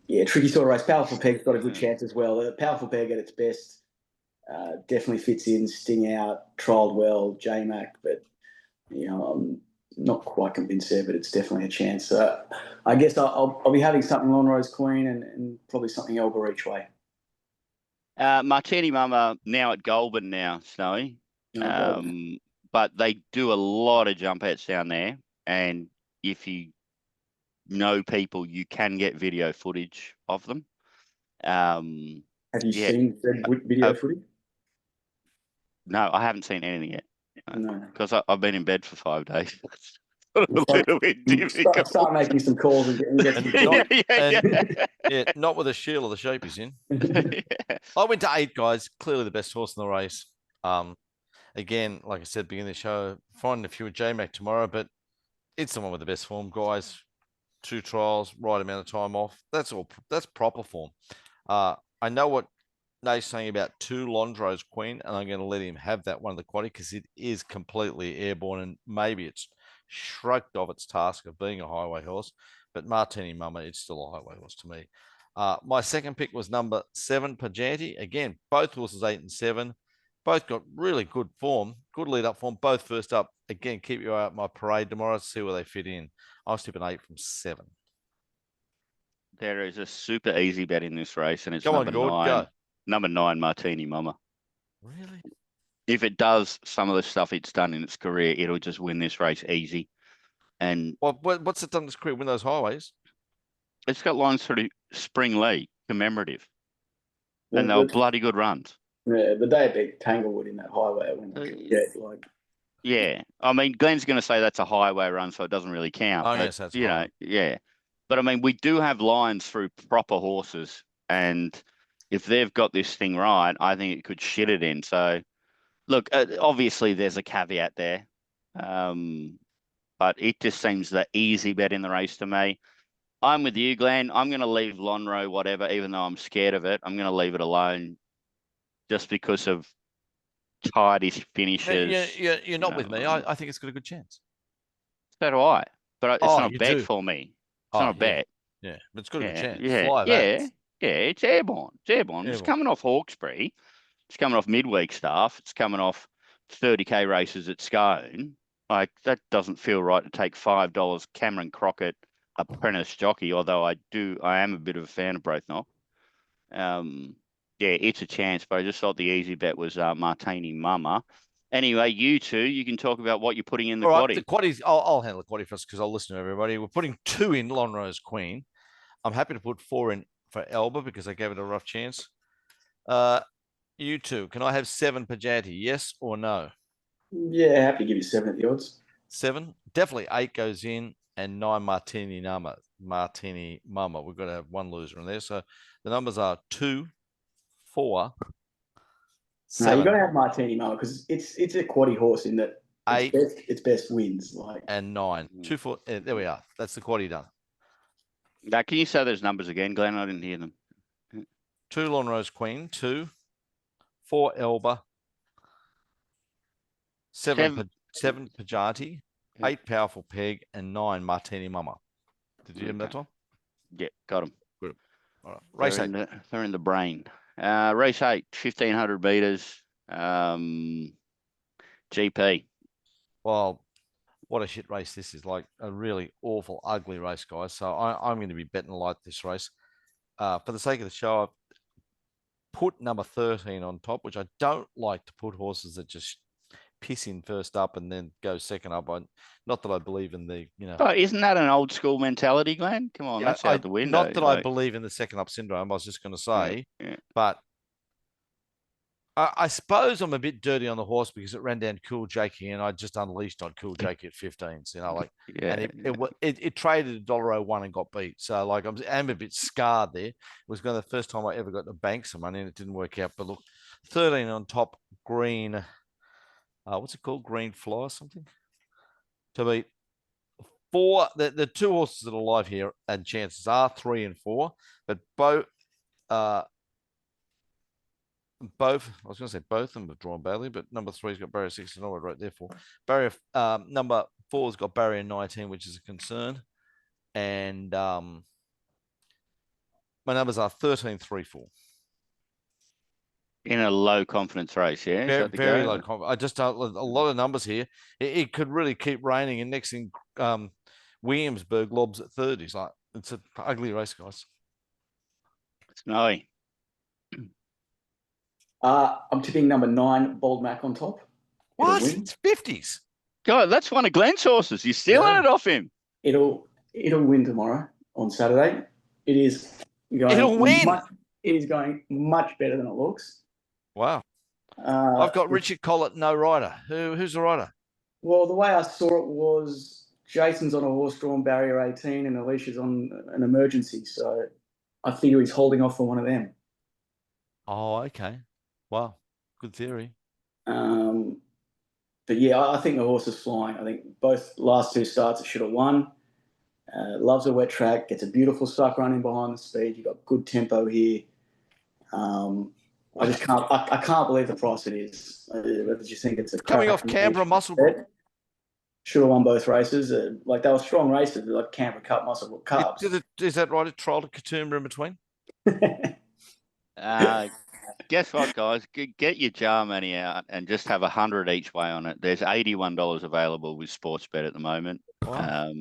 yeah, tricky sort of race. Powerful Peg's got a good chance as well. Powerful Peg at its best definitely fits in. Sting out, trialled well, J-Mac, but I'm not quite convinced there, but it's definitely a chance. I guess I'll be having something Lonrose Queen and probably something Elba each way. Martini Mama now at Goulburn now, Snowy. But they do a lot of jump outs down there, and if you know people, you can get video footage of them. Have you seen video footage? No, I haven't seen anything yet. No, because I've been in bed for 5 days. A little bit difficult. Start making some calls and get some not with a shield of the shape he's in. I went to 8, guys. Clearly the best horse in the race. Again, like I said, beginning of the show, finding a few with J-Mac tomorrow, but it's the one with the best form, guys. 2 trials, right amount of time off. That's all. That's proper form. I know what Nate's saying about 2 Lonrose Queen, and I'm going to let him have that one of the quaddy because it is completely airborne, and maybe it's shrugged off its task of being a highway horse. But Martini Mama, it's still a highway horse to me. My second pick was number 7, Pajanti. Again, both horses 8 and 7. Both got really good form, good lead-up form. Both first up. Again, keep your eye out my parade tomorrow to see where they fit in. I'll stick an 8 from 7. There is a super easy bet in this race, and it's Come number on, Gord, 9. go. Number 9, Martini Mama. Really? If it does some of the stuff it's done in its career, it'll just win this race easy. And what's it done in its career? Win those highways? It's got lines through Spring League, commemorative. And they were bloody good runs. Yeah, the day it beat Tanglewood in that highway, yeah. I mean, Glenn's going to say that's a highway run, so it doesn't really count. Oh, yes, that's yeah. But I mean, we do have lines through proper horses, and if they've got this thing right, I think it could shit it in. So, look, obviously there's a caveat there, but it just seems the easy bet in the race to me. I'm with you, Glenn. I'm going to leave Lonro, whatever, even though I'm scared of it. I'm going to leave it alone just because of tightish finishes. You're not with me. I think it's got a good chance. So do I. But it's not a bet for me. It's not a bet. Yeah, but it's got a good chance. Yeah, it's airborne. It's airborne. It's coming off Hawkesbury. It's coming off midweek stuff. It's coming off 30K races at Scone. Like, that doesn't feel right to take $5 Cameron Crockett apprentice jockey, although I am a bit of a fan of Brothnock. Yeah, it's a chance, but I just thought the easy bet was Martini Mama. Anyway, you two, you can talk about what you're putting in the quaddie. The quaddies, I'll handle the quaddie first because I'll listen to everybody. We're putting 2 in Lonrose Queen. I'm happy to put 4 in for Elba because I gave it a rough chance. You two, can I have 7 Pajanti? Yes or no? Yeah, happy to give you 7 at the odds. 7, definitely 8 goes in, and 9 Martini Mama. We've got to have 1 loser in there. So the numbers are 2, 4, 7. No, you got to have Martini Mama because it's a quaddie horse in that 8, its best wins, and 9. 2, 4. There we are. That's the quaddie done. Now, can you say those numbers again, Glenn? I didn't hear them. 2 Lonrose Queen, 2, 4 Elba, 7 Pajanti, 8 Powerful Peg, and 9 Martini Mama. Did you hear that, Tom? Yeah, got them. Good. All right. Race 8. They're in the brain. Race 8, 1,500 meters. GP. Well, what a shit race this is. Like a really awful, ugly race, guys. So I'm going to be betting light this race. For the sake of the show, I've put number 13 on top, which I don't like to put horses that just piss in first up and then go second up. Not that I believe in the, Oh, isn't that an old school mentality, Glenn? Come on, that's out the window. Not that I believe in the second up syndrome. I was just going to say, but I suppose I'm a bit dirty on the horse because it ran down Cool Jakey and I just unleashed on Cool Jakey at 15s, and it traded $1.01 and got beat. So like I'm a bit scarred there. It was the first time I ever got to bank some money and it didn't work out. But look, 13 on top, green. What's it called? Green Fly or something? To beat 4. The 2 horses that are alive here and chances are 3 and 4, but both both. I was going to say both of them have drawn badly, but number 3's got barrier 16. I would right there for barrier. Number 4's got barrier 19, which is a concern, and my numbers are 13, 3, 4. In a low confidence race, yeah. Very, very low confidence. I just a lot of numbers here. It could really keep raining, and next thing, Williamsburg lobs at third. He's like, it's an ugly race, guys. Snowy. I'm tipping number 9, Bold Mac on top. What? It's 50s. God, that's one of Glenn's horses. You're stealing it off him. It'll win tomorrow on Saturday. It is going. It'll win. It is going much better than it looks. Wow. I've got Richard Collett, no rider. Who's the rider? Well, the way I saw it was Jason's on a horse drawn barrier 18 and Alicia's on an emergency. So I figure he's holding off for one of them. Oh, okay. Wow. Good theory. But yeah, I think the horse is flying. I think both last 2 starts it should have won. Loves a wet track, gets a beautiful suck running behind the speed. You've got good tempo here. I just can't. I can't believe the price it is. I just think it's coming off Canberra Musselbrook. Should have won both races. Like they were strong races, like Canberra Cup, Musselbrook Cup. Is that right? A trial to Katoomba in between. Guess what, guys? Get your jar money out and just have 100 each way on it. There's $81 available with Sportsbet at the moment. Wow.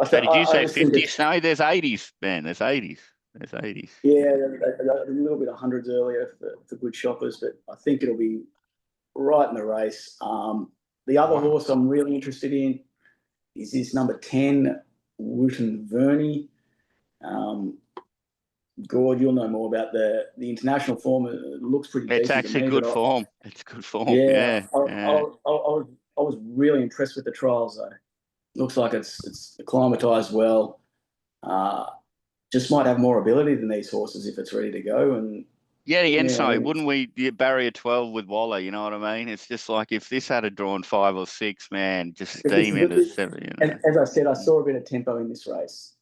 So did you say 50? No, there's 80s, man. There's 80s. There's 80s. Yeah, a little bit of hundreds earlier for good shoppers, but I think it'll be right in the race. The other horse I'm really interested in is this number 10, Wooten Verney. Gord, you'll know more about the international form. It looks pretty decent. It's actually good form. It's good form. Yeah. I was really impressed with the trials, though. Looks like it's acclimatized well. Just might have more ability than these horses if it's ready to go. And wouldn't we barrier 12 with Waller? You know what I mean? It's just like if this had a drawn 5 or 6, man, just steam into 7. You know? As I said, I saw a bit of tempo in this race.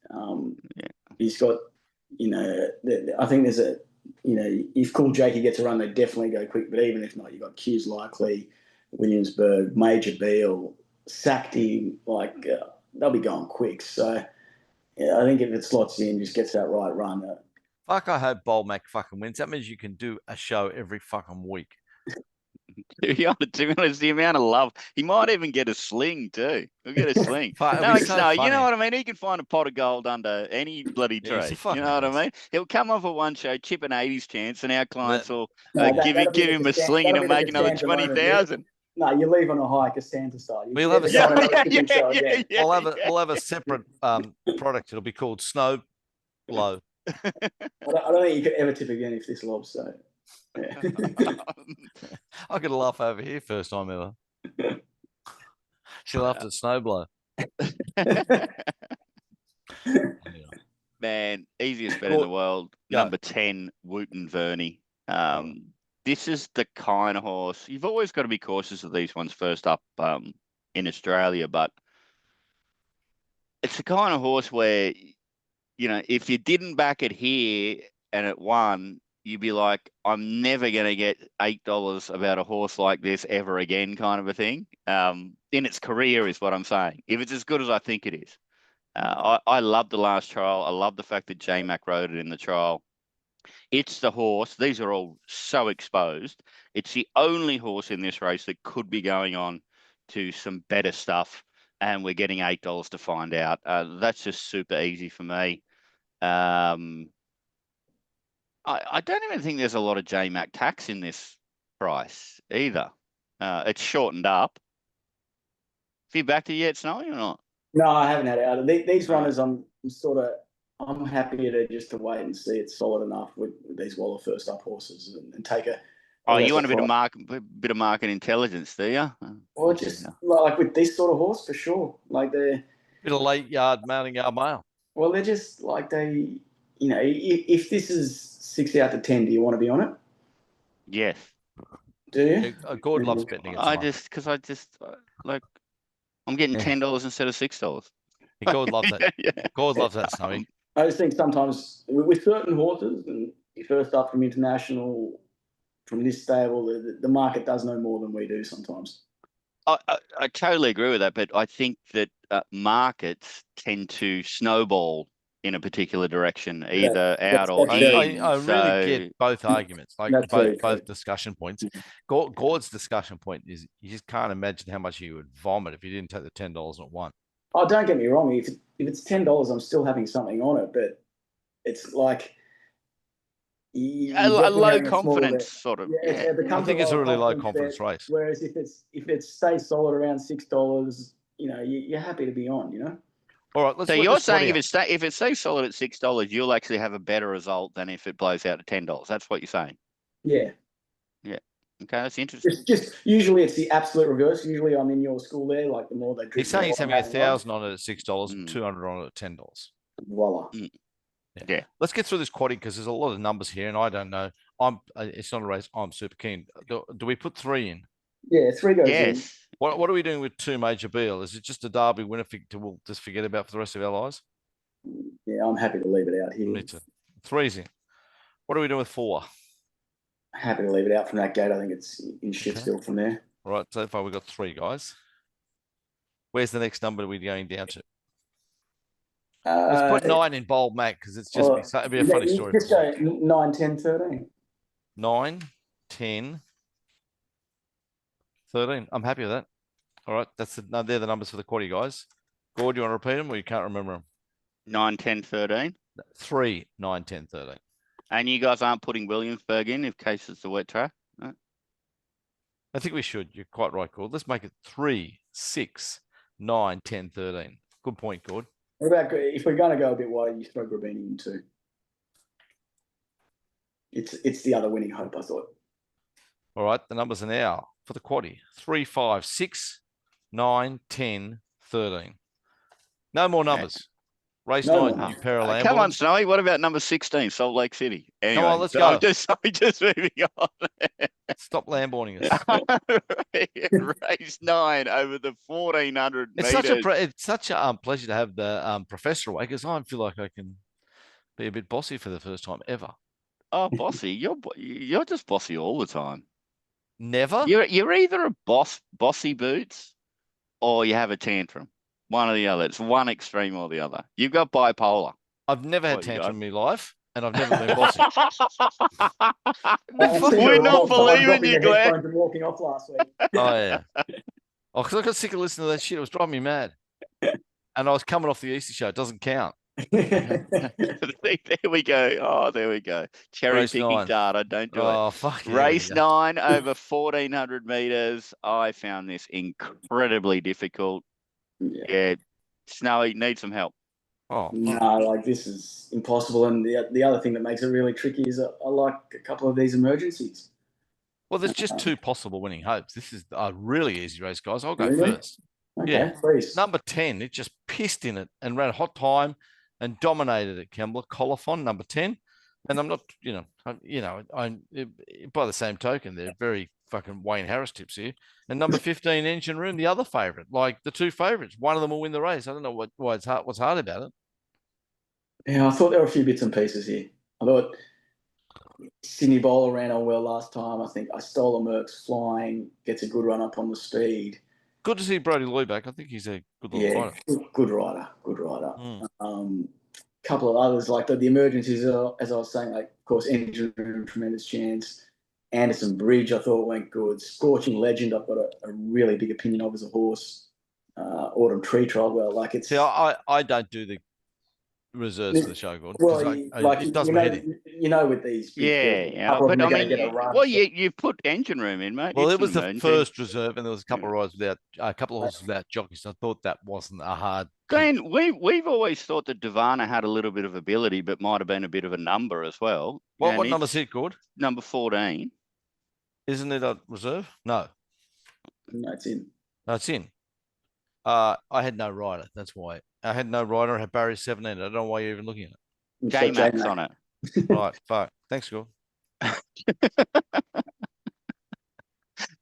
He's got, I think there's if Cool Jakey gets a run, they definitely go quick. But even if not, you've got Q's Likely, Williamsburg, Major Beale, Sacti, they'll be going quick. So yeah, I think if it slots in, just gets that right run. Fuck, I hope Bold Mac fucking wins. That means you can do a show every fucking week. To be honest, the amount of love. He might even get a sling too. He'll get a sling. You know what I mean? He can find a pot of gold under any bloody tree. You know what I mean? He'll come off at one show, chip an 80s chance, and our clients will give him a sling and he'll make another 20,000. No, you leave on a high Costanza style. We'll have a separate product. It'll be called Snow Blow. I don't think you could ever tip again if this lobs. So, yeah. I could laugh over here first time ever. She laughed at Snow Blow. Man, easiest bet in the world. Number 10, Wooten Verney. This is the kind of horse you've always got to be cautious of these ones first up in Australia, but it's the kind of horse where, if you didn't back it here and it won, you'd be like, I'm never going to get $8 about a horse like this ever again, kind of a thing. In its career is what I'm saying. If it's as good as I think it is. I love the last trial. I love the fact that J-Mac rode it in the trial. It's the horse. These are all so exposed. It's the only horse in this race that could be going on to some better stuff, and we're getting $8 to find out. That's just super easy for me. I don't even think there's a lot of J-Mac tax in this price either. It's shortened up. Have you backed it yet, Snowy, or not? No, I haven't had it out. These runners, I'm happy to wait and see it's solid enough with these Waller first up horses and take a. Oh, you want a bit of market intelligence, do you? Well, just like with this sort of horse for sure. Like they're bit of late yard mounting yard mail. Well, they're just like if this is 6 out of 10, do you want to be on it? Yes. Do you? Yeah, Gord loves betting against I'm getting $10 instead of $6. Gord loves that. Gord loves that, Snowy. I just think sometimes with certain horses, and you first up from international, from this stable, the market does know more than we do sometimes. I totally agree with that, but I think that markets tend to snowball in a particular direction, either out or in. I really get both arguments, like both discussion points. Gord's discussion point is you just can't imagine how much you would vomit if you didn't take the $10 at one. Oh, don't get me wrong. If it's $10, I'm still having something on it, but it's like a low confidence sort of. Yeah, I think it's a really low confidence race. Whereas if it stays solid around $6, you're happy to be on. All right. So you're saying if it stays solid at $6, you'll actually have a better result than if it blows out at $10. That's what you're saying. Yeah. Yeah. Okay, that's interesting. Just usually it's the absolute reverse. Usually I'm in your school there. Like the more they drink. He's saying he's having 1,000 on it at $6 and 200 on it at $10. Voila. Yeah. Let's get through this quaddie because there's a lot of numbers here, and I don't know. It's not a race. I'm super keen. Do we put 3 in? Yeah, 3 goes in. What are we doing with 2 Major Beal? Is it just a Derby winner we'll just forget about for the rest of our lives? Yeah, I'm happy to leave it out here. Me too. 3's in. What are we doing with 4? Happy to leave it out from that gate. I think it's in shit still from there. All right, so far we've got 3 guys. Where's the next number we're going down to? Let's put 9 in bold, Mac, because it's just it'd be a funny story. Just go 9, 10, 13. 9, 10, 13. I'm happy with that. All right, they're the numbers for the quaddie, guys. Gord, you want to repeat them or you can't remember them? 9, 10, 13. 3, 9, 10, 13. And you guys aren't putting Williamsburg in case it's a wet track? No? I think we should. You're quite right, Gord. Let's make it 3, 6, 9, 10, 13. Good point, Gord. What about if we're going to go a bit wide, you throw Grabini in too? It's the other winning hope, I thought. All right, the numbers are now for the quaddie. 3, 5, 6, 9, 10, 13. No more numbers. Race 9, New Parallel. Come on, Snowy. What about number 16, Salt Lake City? Anyway, come on, let's go. I'm just moving on. Stop lambording us. Race 9 over the 1,400 meters. It's such a pleasure to have the professor away because I feel like I can be a bit bossy for the first time ever. Oh, bossy! You're just bossy all the time. Never. You're either a bossy boots, or you have a tantrum. One or the other. It's one extreme or the other. You've got bipolar. I've never had tantrum in my life, and I've never been bossy. We're not believing you, Glenn. And walking off last week. Oh yeah. Oh, because I got sick of listening to that shit. It was driving me mad. And I was coming off the Easter show. It doesn't count. There we go. Oh, there we go. Cherry picking data. Don't do it. Oh, fuck. Race 9 over 1,400 meters. I found this incredibly difficult. Yeah. Snowy, need some help. Oh, no, like this is impossible. And the other thing that makes it really tricky is I like a couple of these emergencies. Well, there's just 2 possible winning hopes. This is a really easy race, guys. I'll go first. Okay, please. Number 10, it just pissed in it and ran a hot time and dominated at Kembla. Colophon, number 10. And I'm not, by the same token, they're very fucking Wayne Harris tips here. And number 15, Engine Room, the other favourite. Like the 2 favourites, one of them will win the race. I don't know what's hard about it. Yeah, I thought there were a few bits and pieces here. I thought Sydney Bowler ran on well last time. I think I Stole a Merck's flying, gets a good run up on the speed. Good to see Brody Loy back. I think he's a good little rider. Good rider. Couple of others, like the emergencies, as I was saying, like, of course, Engine Room, tremendous chance. Anderson Bridge, I thought went good. Scorching Legend, I've got a really big opinion of as a horse. Autumn Tree Trial, well, like it's... See, I don't do the reserves for the show, Gordon. Well, it does my head in. With these... Yeah. But I mean, you put Engine Room in, mate. Well, it was the first reserve, and there was a couple of rides a couple of horses without jockeys. I thought that wasn't a hard... Glenn, we've always thought that Devana had a little bit of ability, but might have been a bit of a number as well. What number's it, Gord? Number 14. Isn't it a reserve? No. No, it's in. No, it's in. I had no rider. That's why. I had no rider. I had Barry 17. I don't know why you're even looking at it. J-Max on it. Right. Fuck. Thanks, Gord.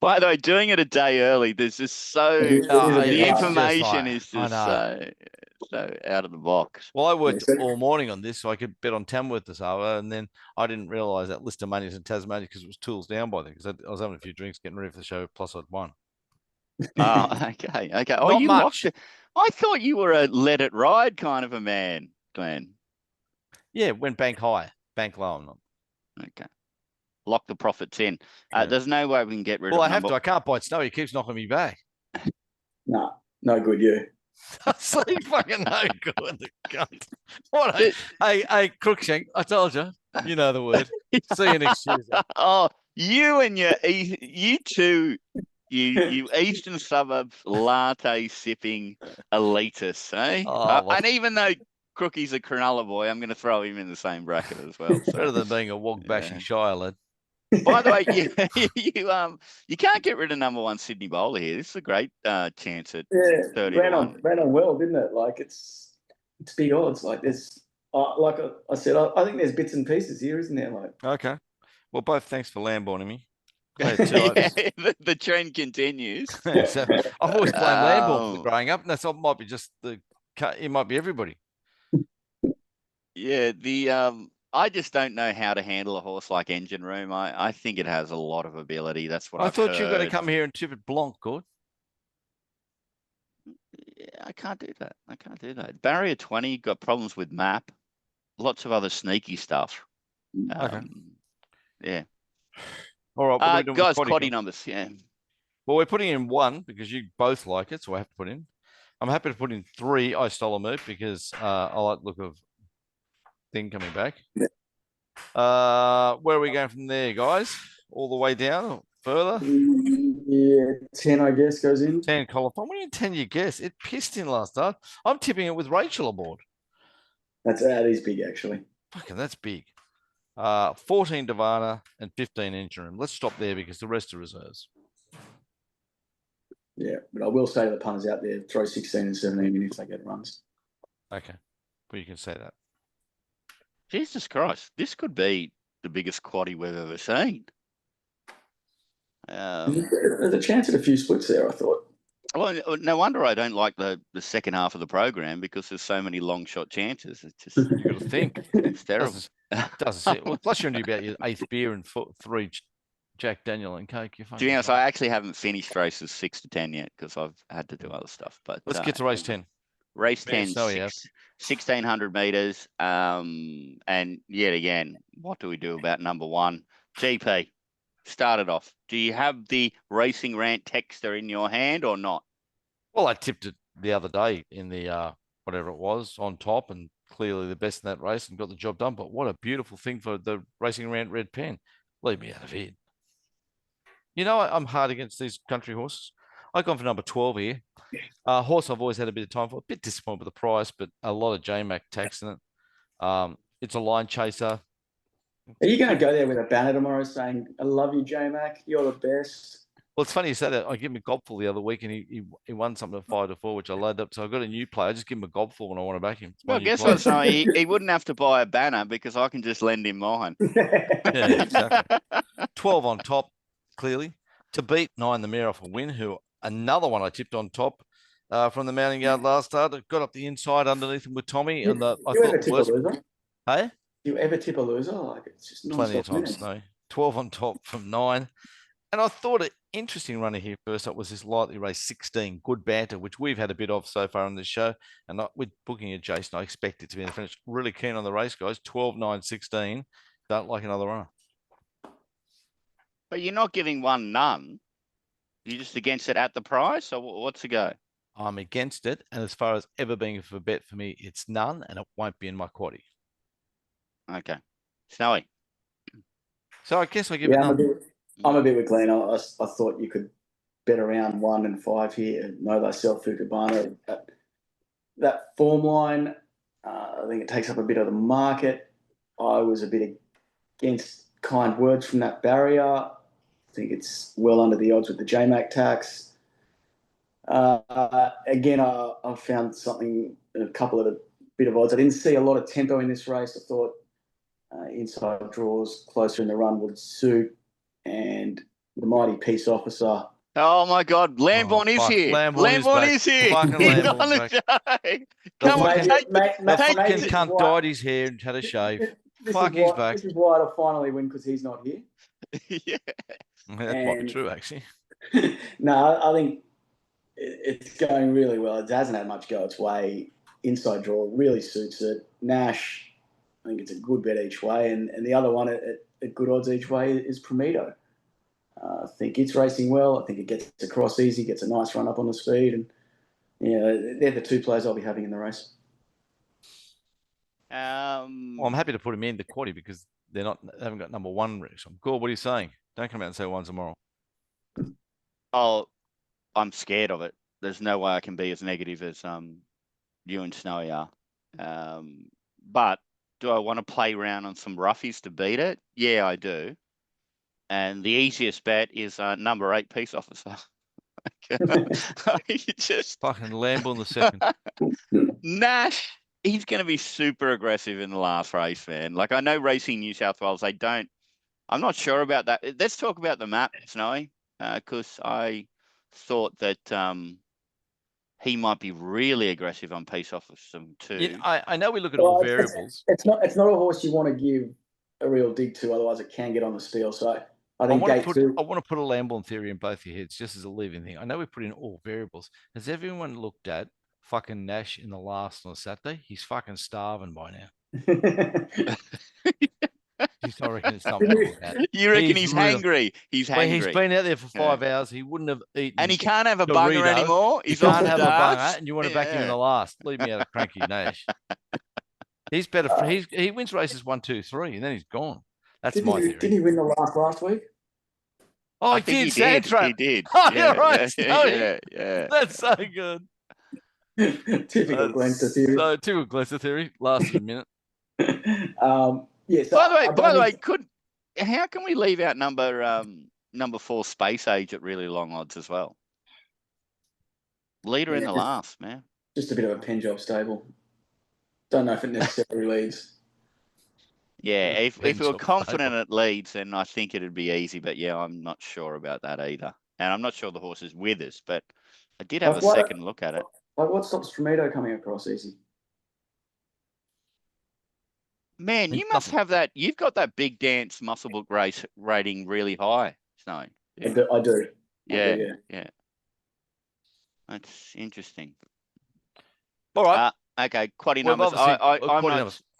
By the way, doing it a day early, there's just so It is the a bit hard. information like, is I just know. so out of the box. Well, I worked so- all morning on this so I could bet on Tamworth this hour, and then I didn't realise that list of money's in Tasmania because it was tools down by then because I was having a few drinks getting ready for the show, plus I'd won. Oh, okay. Oh, Not you much. locked it. I thought you were a let it ride kind of a man, Glenn. Yeah, went bank high, bank low. I'm not. Okay. Lock the profits in. Yeah. There's no way we can get rid Well, of I have number. to. I can't bite Snow. He keeps knocking me back. Nah, no good, you. So you fucking no good. The cunt. What? Hey, Crookshank, I told you. You know the word. See you next Tuesday. Oh, you and you two, you eastern suburbs latte sipping elitists, eh? Oh, well, And even though Crookie's a Cronulla boy, I'm going to throw him in the same bracket as well. So. better than being a wog bashing Yeah. Shire lad. By the way, you can't get rid of number one Sydney Bowler here. This is a great chance at 30 to 1. Ran on well, didn't it? Like it's big odds. Like there's, like I said, I think there's bits and pieces here, isn't there? Like Okay. Well, both thanks for Lamborning me. Yeah, the trend continues. So I've always blamed Lamborn for Oh. growing up, and that's might be just it might be everybody. Yeah, I just don't know how to handle a horse like Engine Room. I think it has a lot of ability. That's what I I've thought you were going to heard. come here and tip it Blanc, good. Yeah, I can't do that. Barrier 20 got problems with map. Lots of other sneaky stuff. Okay. Yeah. All right. What are we doing guys, with quaddy numbers. Yeah. Well, we're putting in 1 because you both like it, so I have to put in. I'm happy to put in 3. I stole a move because I like the look of thing coming back. Yeah. Where are we going from there, guys? All the way down or further? Yeah, 10, I guess, goes in. 10 colophon. What do you 10 you guess? It pissed in last time. I'm tipping it with Rachel aboard. That is big, actually. Fucking, that's big. 14 Divana and 15 Engine Room. Let's stop there because the rest are reserves. Yeah, but I will say to the punters out there, throw 16 and 17 in if they get runs. Okay. Well, you can say that. Jesus Christ, this could be the biggest quaddy we've ever seen. There's a chance at a few splits there, I thought. Well, no wonder I don't like the second half of the program because there's so many long shot chances. It's just You got to think. it's terrible. Doesn't sit. Well, plus you're into about your 8th beer and 3 Jack Daniel and Coke. You're To be honest, I actually haven't finished races 6 to 10 yet because I've had to do other stuff. But let's get to race 10. Race 10, Snowy, 1600 meters. And yet again, what do we do about number 1? GP, start it off. Do you have the Racing Rant texter in your hand or not? Well, I tipped it the other day in the whatever it was on top, and clearly the best in that race and got the job done. But what a beautiful thing for the Racing Rant red pen. Leave me out of it. You know, I'm hard against these country horses. I've gone for number 12 here. Horse I've always had a bit of time for. A bit disappointed with the price, but a lot of JMac tax in it. It's a line chaser. Are you going to go there with a banner tomorrow saying, I love you, J-Mac, you're the best? Well, it's funny you say that. I gave him a gobful the other week, and he won something at 5 to 4, which I loaded up. So I've got a new player. I just give him a gobful when I want to back him. Well, guess what? So he wouldn't have to buy a banner because I can just lend him mine. Yeah, exactly. 12 on top, clearly. To beat 9 the mare off a win, who another one I tipped on top from the mounting yard last start. Got up the inside underneath him with Tommy. And I thought ever tip a loser? Hey? You ever tip a loser? Like it's just Plenty of non-stop times, no. 12 on top from 9. And I thought an interesting runner here first up was this lightly raced 16, Good Banter, which we've had a bit of so far on this show. And with booking a Jason, I expect it to be in the finish. Really keen on the race, guys. 12, 9, 16. Don't like another runner. But you're not giving one none. You're just against it at the price? Or what's the go? I'm against it. And as far as ever being a bet for me, it's none, and it won't be in my quaddie. Okay. Snowy. So I guess I give it none. I'm a bit with Glenn. I thought you could bet around 1 and 5 here. Know thyself, Fukubana. That form line, I think it takes up a bit of the market. I was a bit against kind words from that barrier. I think it's well under the odds with the JMac tax. Again, I found a couple of a bit of odds. I didn't see a lot of tempo in this race. I thought inside draws closer in the run would suit. And the mighty peace officer. Oh my God, Lamborn is fuck. here. Lamborn is here. Fucking He's Lamborn's on the back. show. The Come on, fucking, take the take fucking the- cunt dyed his hair and had a shave. This Fuck, he's back. This is why it'll finally win, because he's not here. Yeah. That might be true, actually. No, I think it's going really well. It hasn't had much go its way. Inside draw really suits it. Nash, I think it's a good bet each way. And the other one at good odds each way is Prometo. I think it's racing well. I think it gets across easy, gets a nice run up on the speed. And yeah, they're the two players I'll be having in the race. Well, I'm happy to put him in the quaddy because they haven't got number one race. Gore, what are you saying? Don't come out and say one tomorrow. Oh, I'm scared of it. There's no way I can be as negative as you and Snowy are. But do I want to play around on some roughies to beat it? Yeah, I do. And the easiest bet is number 8 peace officer. You just fucking Lambo in the second. Nash, he's going to be super aggressive in the last race, man. Like, I know Racing New South Wales, I'm not sure about that. Let's talk about the map, Snowy, because I thought that he might be really aggressive on peace officer too. Yeah, I know we look at all variables. It's not a horse you want to give a real dig to, otherwise it can get on the steel. So I think I want to put a Lamborn theory in both your heads, just as a leaving thing. I know we put in all variables. Has everyone looked at fucking Nash in the last on Saturday? He's fucking starving by now. I reckon it's not. You reckon he's hangry? He's hangry. He's been out there for 5 hours. He wouldn't have eaten. And he can't have a bunger anymore. He can't have a bunger, and you want to back him in the last. Leave me out of cranky Nash. He's better. He wins races 1, 2, 3, and then he's gone. That's my theory. Didn't he win the last week? Oh, he did. He did. Oh, you're right. Yeah. That's so good. Typical Glenister theory. So typical Glenister theory. Lasted a minute. Yes. By the way, how can we leave out number 4 Space Age at really long odds as well? Leader in the last, man. Just a bit of a pen job stable. Don't know if it necessarily leads. Yeah, if we were confident it leads, then I think it'd be easy. But yeah, I'm not sure about that either. And I'm not sure the horse is with us, but I did have a second look at it. Like, what stops Prometo coming across easy? Man, you must have that. You've got that Big Dance muscle book race rating really high, Snow. Yeah. I do. Yeah. That's interesting. All right. Okay, quaddy numbers.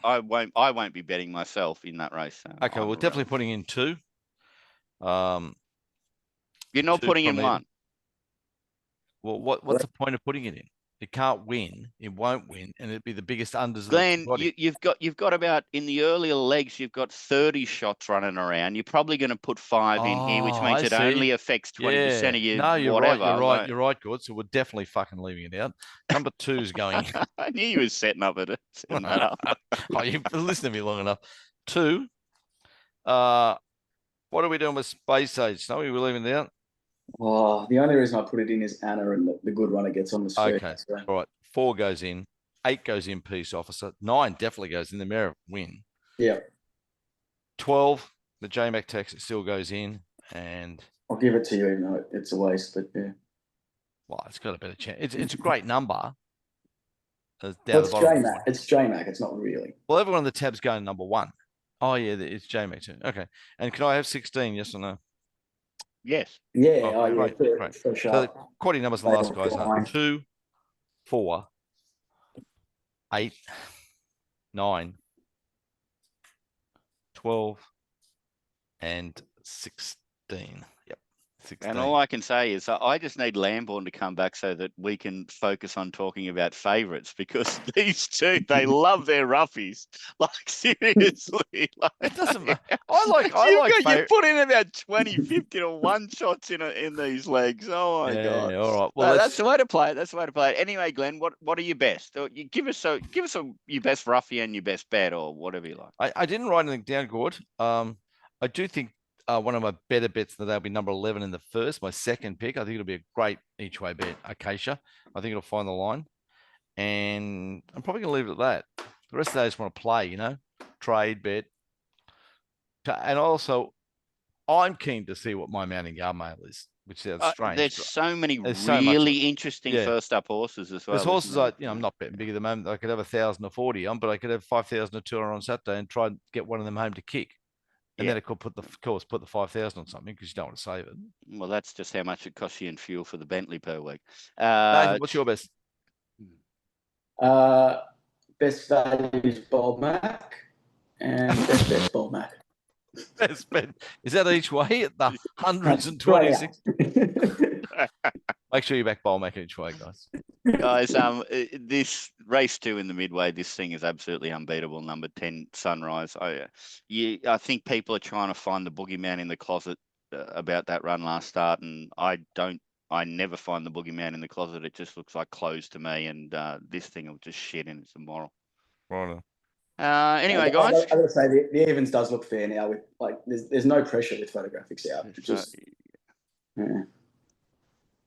I won't be betting myself in that race. So okay, we're definitely putting in 2. You're not putting in 1. Well, what's the point of putting it in? It can't win. It won't win, and it'd be the biggest unders. Glenn, you've got about in the earlier legs. You've got 30 shots running around. You're probably going to put 5 in here, which means it only affects 20% of you. No, you're whatever. You're right, good. So we're definitely fucking leaving it out. Number 2's going. I knew you was setting that up. Oh, you've listened to me long enough. 2. What are we doing with Space Age? No, we were leaving it out. Oh, the only reason I put it in is Anna and the good runner gets on the street. Okay, so. All right. 4 goes in. 8 goes in, peace officer. 9 definitely goes in. The Mare win. Yeah. 12, the JMac Texas still goes in, and I'll give it to you, even though it's a waste. But yeah. Well, it's got a better chance. It's a great number. It's JMac. It's JMac. It's not really. Well, everyone on the tab's going number 1. Oh yeah, it's JMac too. Okay. And can I have 16? Yes or no? Yes. Yeah. Oh, great. So the quaddy numbers in the last guys are 2, 4, 8, 9, 12, and 16. Yep. 16. And all I can say is I just need Lamborn to come back so that we can focus on talking about favourites, because these two, they love their roughies. Like, seriously. Like, it doesn't matter. You put in about 20, 50 to 1 shots in these legs. Oh my God. Yeah, all right. Well, that's the way to play it. That's the way to play it. Anyway, Glenn, what are your best? You give us your best roughie and your best bet, or whatever you like. I didn't write anything down, Gord. I do think one of my better bets that will be number 11 in the first, my second pick. I think it'll be a great each way bet. Acacia. I think it'll find the line. And I'm probably going to leave it at that. The rest of the days want to play, trade bet. And also, I'm keen to see what my mounting yard mail is, which sounds strange. There's but so many there's so much of really it. interesting Yeah. first up horses as well. There's horses isn't there? I'm not betting big at the moment. I could have 1,000 or 40 on, but I could have 5,000 or 200 on Saturday and try and get one of them home to kick. And then it could put the 5,000 on something because you don't want to save it. Well, that's just how much it costs you in fuel for the Bentley per week. Nathan, what's your best? Best value is Bold Mac, and best Bold Mac. Best bet. Is that each way at the 126? Make sure you back Bowl Mac each way, guys. Guys, this race 2 in the midway, this thing is absolutely unbeatable. Number 10, Sunrise. I think people are trying to find the boogeyman in the closet about that run last start, and I never find the boogeyman in the closet. It just looks like clothes to me, and this thing will just shit in its immoral. Right. Anyway, guys, I gotta say the evens does look fair now. With there's no pressure with photographics out.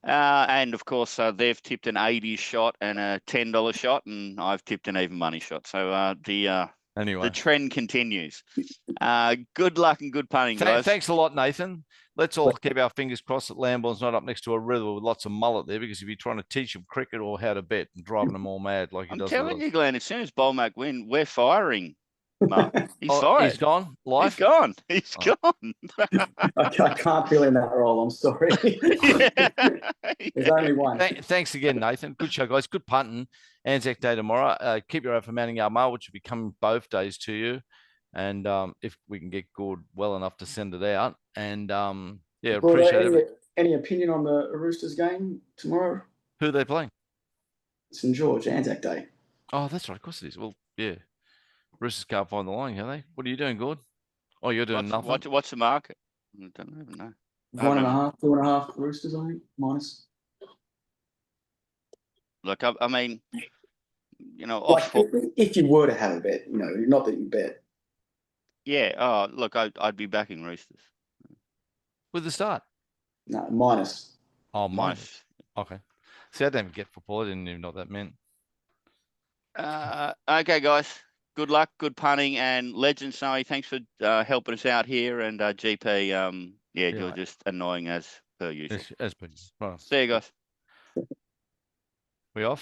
And of course, they've tipped an 80 shot and a $10 shot, and I've tipped an even money shot. So the trend continues. Good luck and good punting, guys. Thanks a lot, Nathan. Let's all keep our fingers crossed that Lambourne's not up next to a river with lots of mullet there, because if you're trying to teach them cricket or how to bet and driving them all mad like he does. I'm telling you, Glenn, as soon as Bolmac win, we're firing. Mark. He's fired. He's gone. Life. He's gone. He's gone. I can't fill in that role. I'm sorry. There's only one. Thanks again, Nathan. Good show, guys. Good punting. Anzac Day tomorrow. Keep your eye for mounting yard mail, which will be coming both days to you. And if we can get good well enough to send it out. And appreciate it. Any opinion on the Roosters game tomorrow? Who are they playing? St George, Anzac Day. Oh, that's right. Of course it is. Well, yeah. Roosters can't find the line, can they? What are you doing, Gord? Oh, you're doing nothing. What's the market? I don't even know. 1.5, 2.5 Roosters, I think, minus. Look, I mean, if you were to have a bet, not that you bet. Yeah. Oh, look, I'd be backing Roosters. With the start? No, minus. Oh, minus. Okay. See, I didn't even get football. I didn't even know what that meant. Okay, guys. Good luck, good punting, and Legend Snowy, thanks for helping us out here. And GP, you're just annoying as per usual. As per usual. Right. See you guys. We off?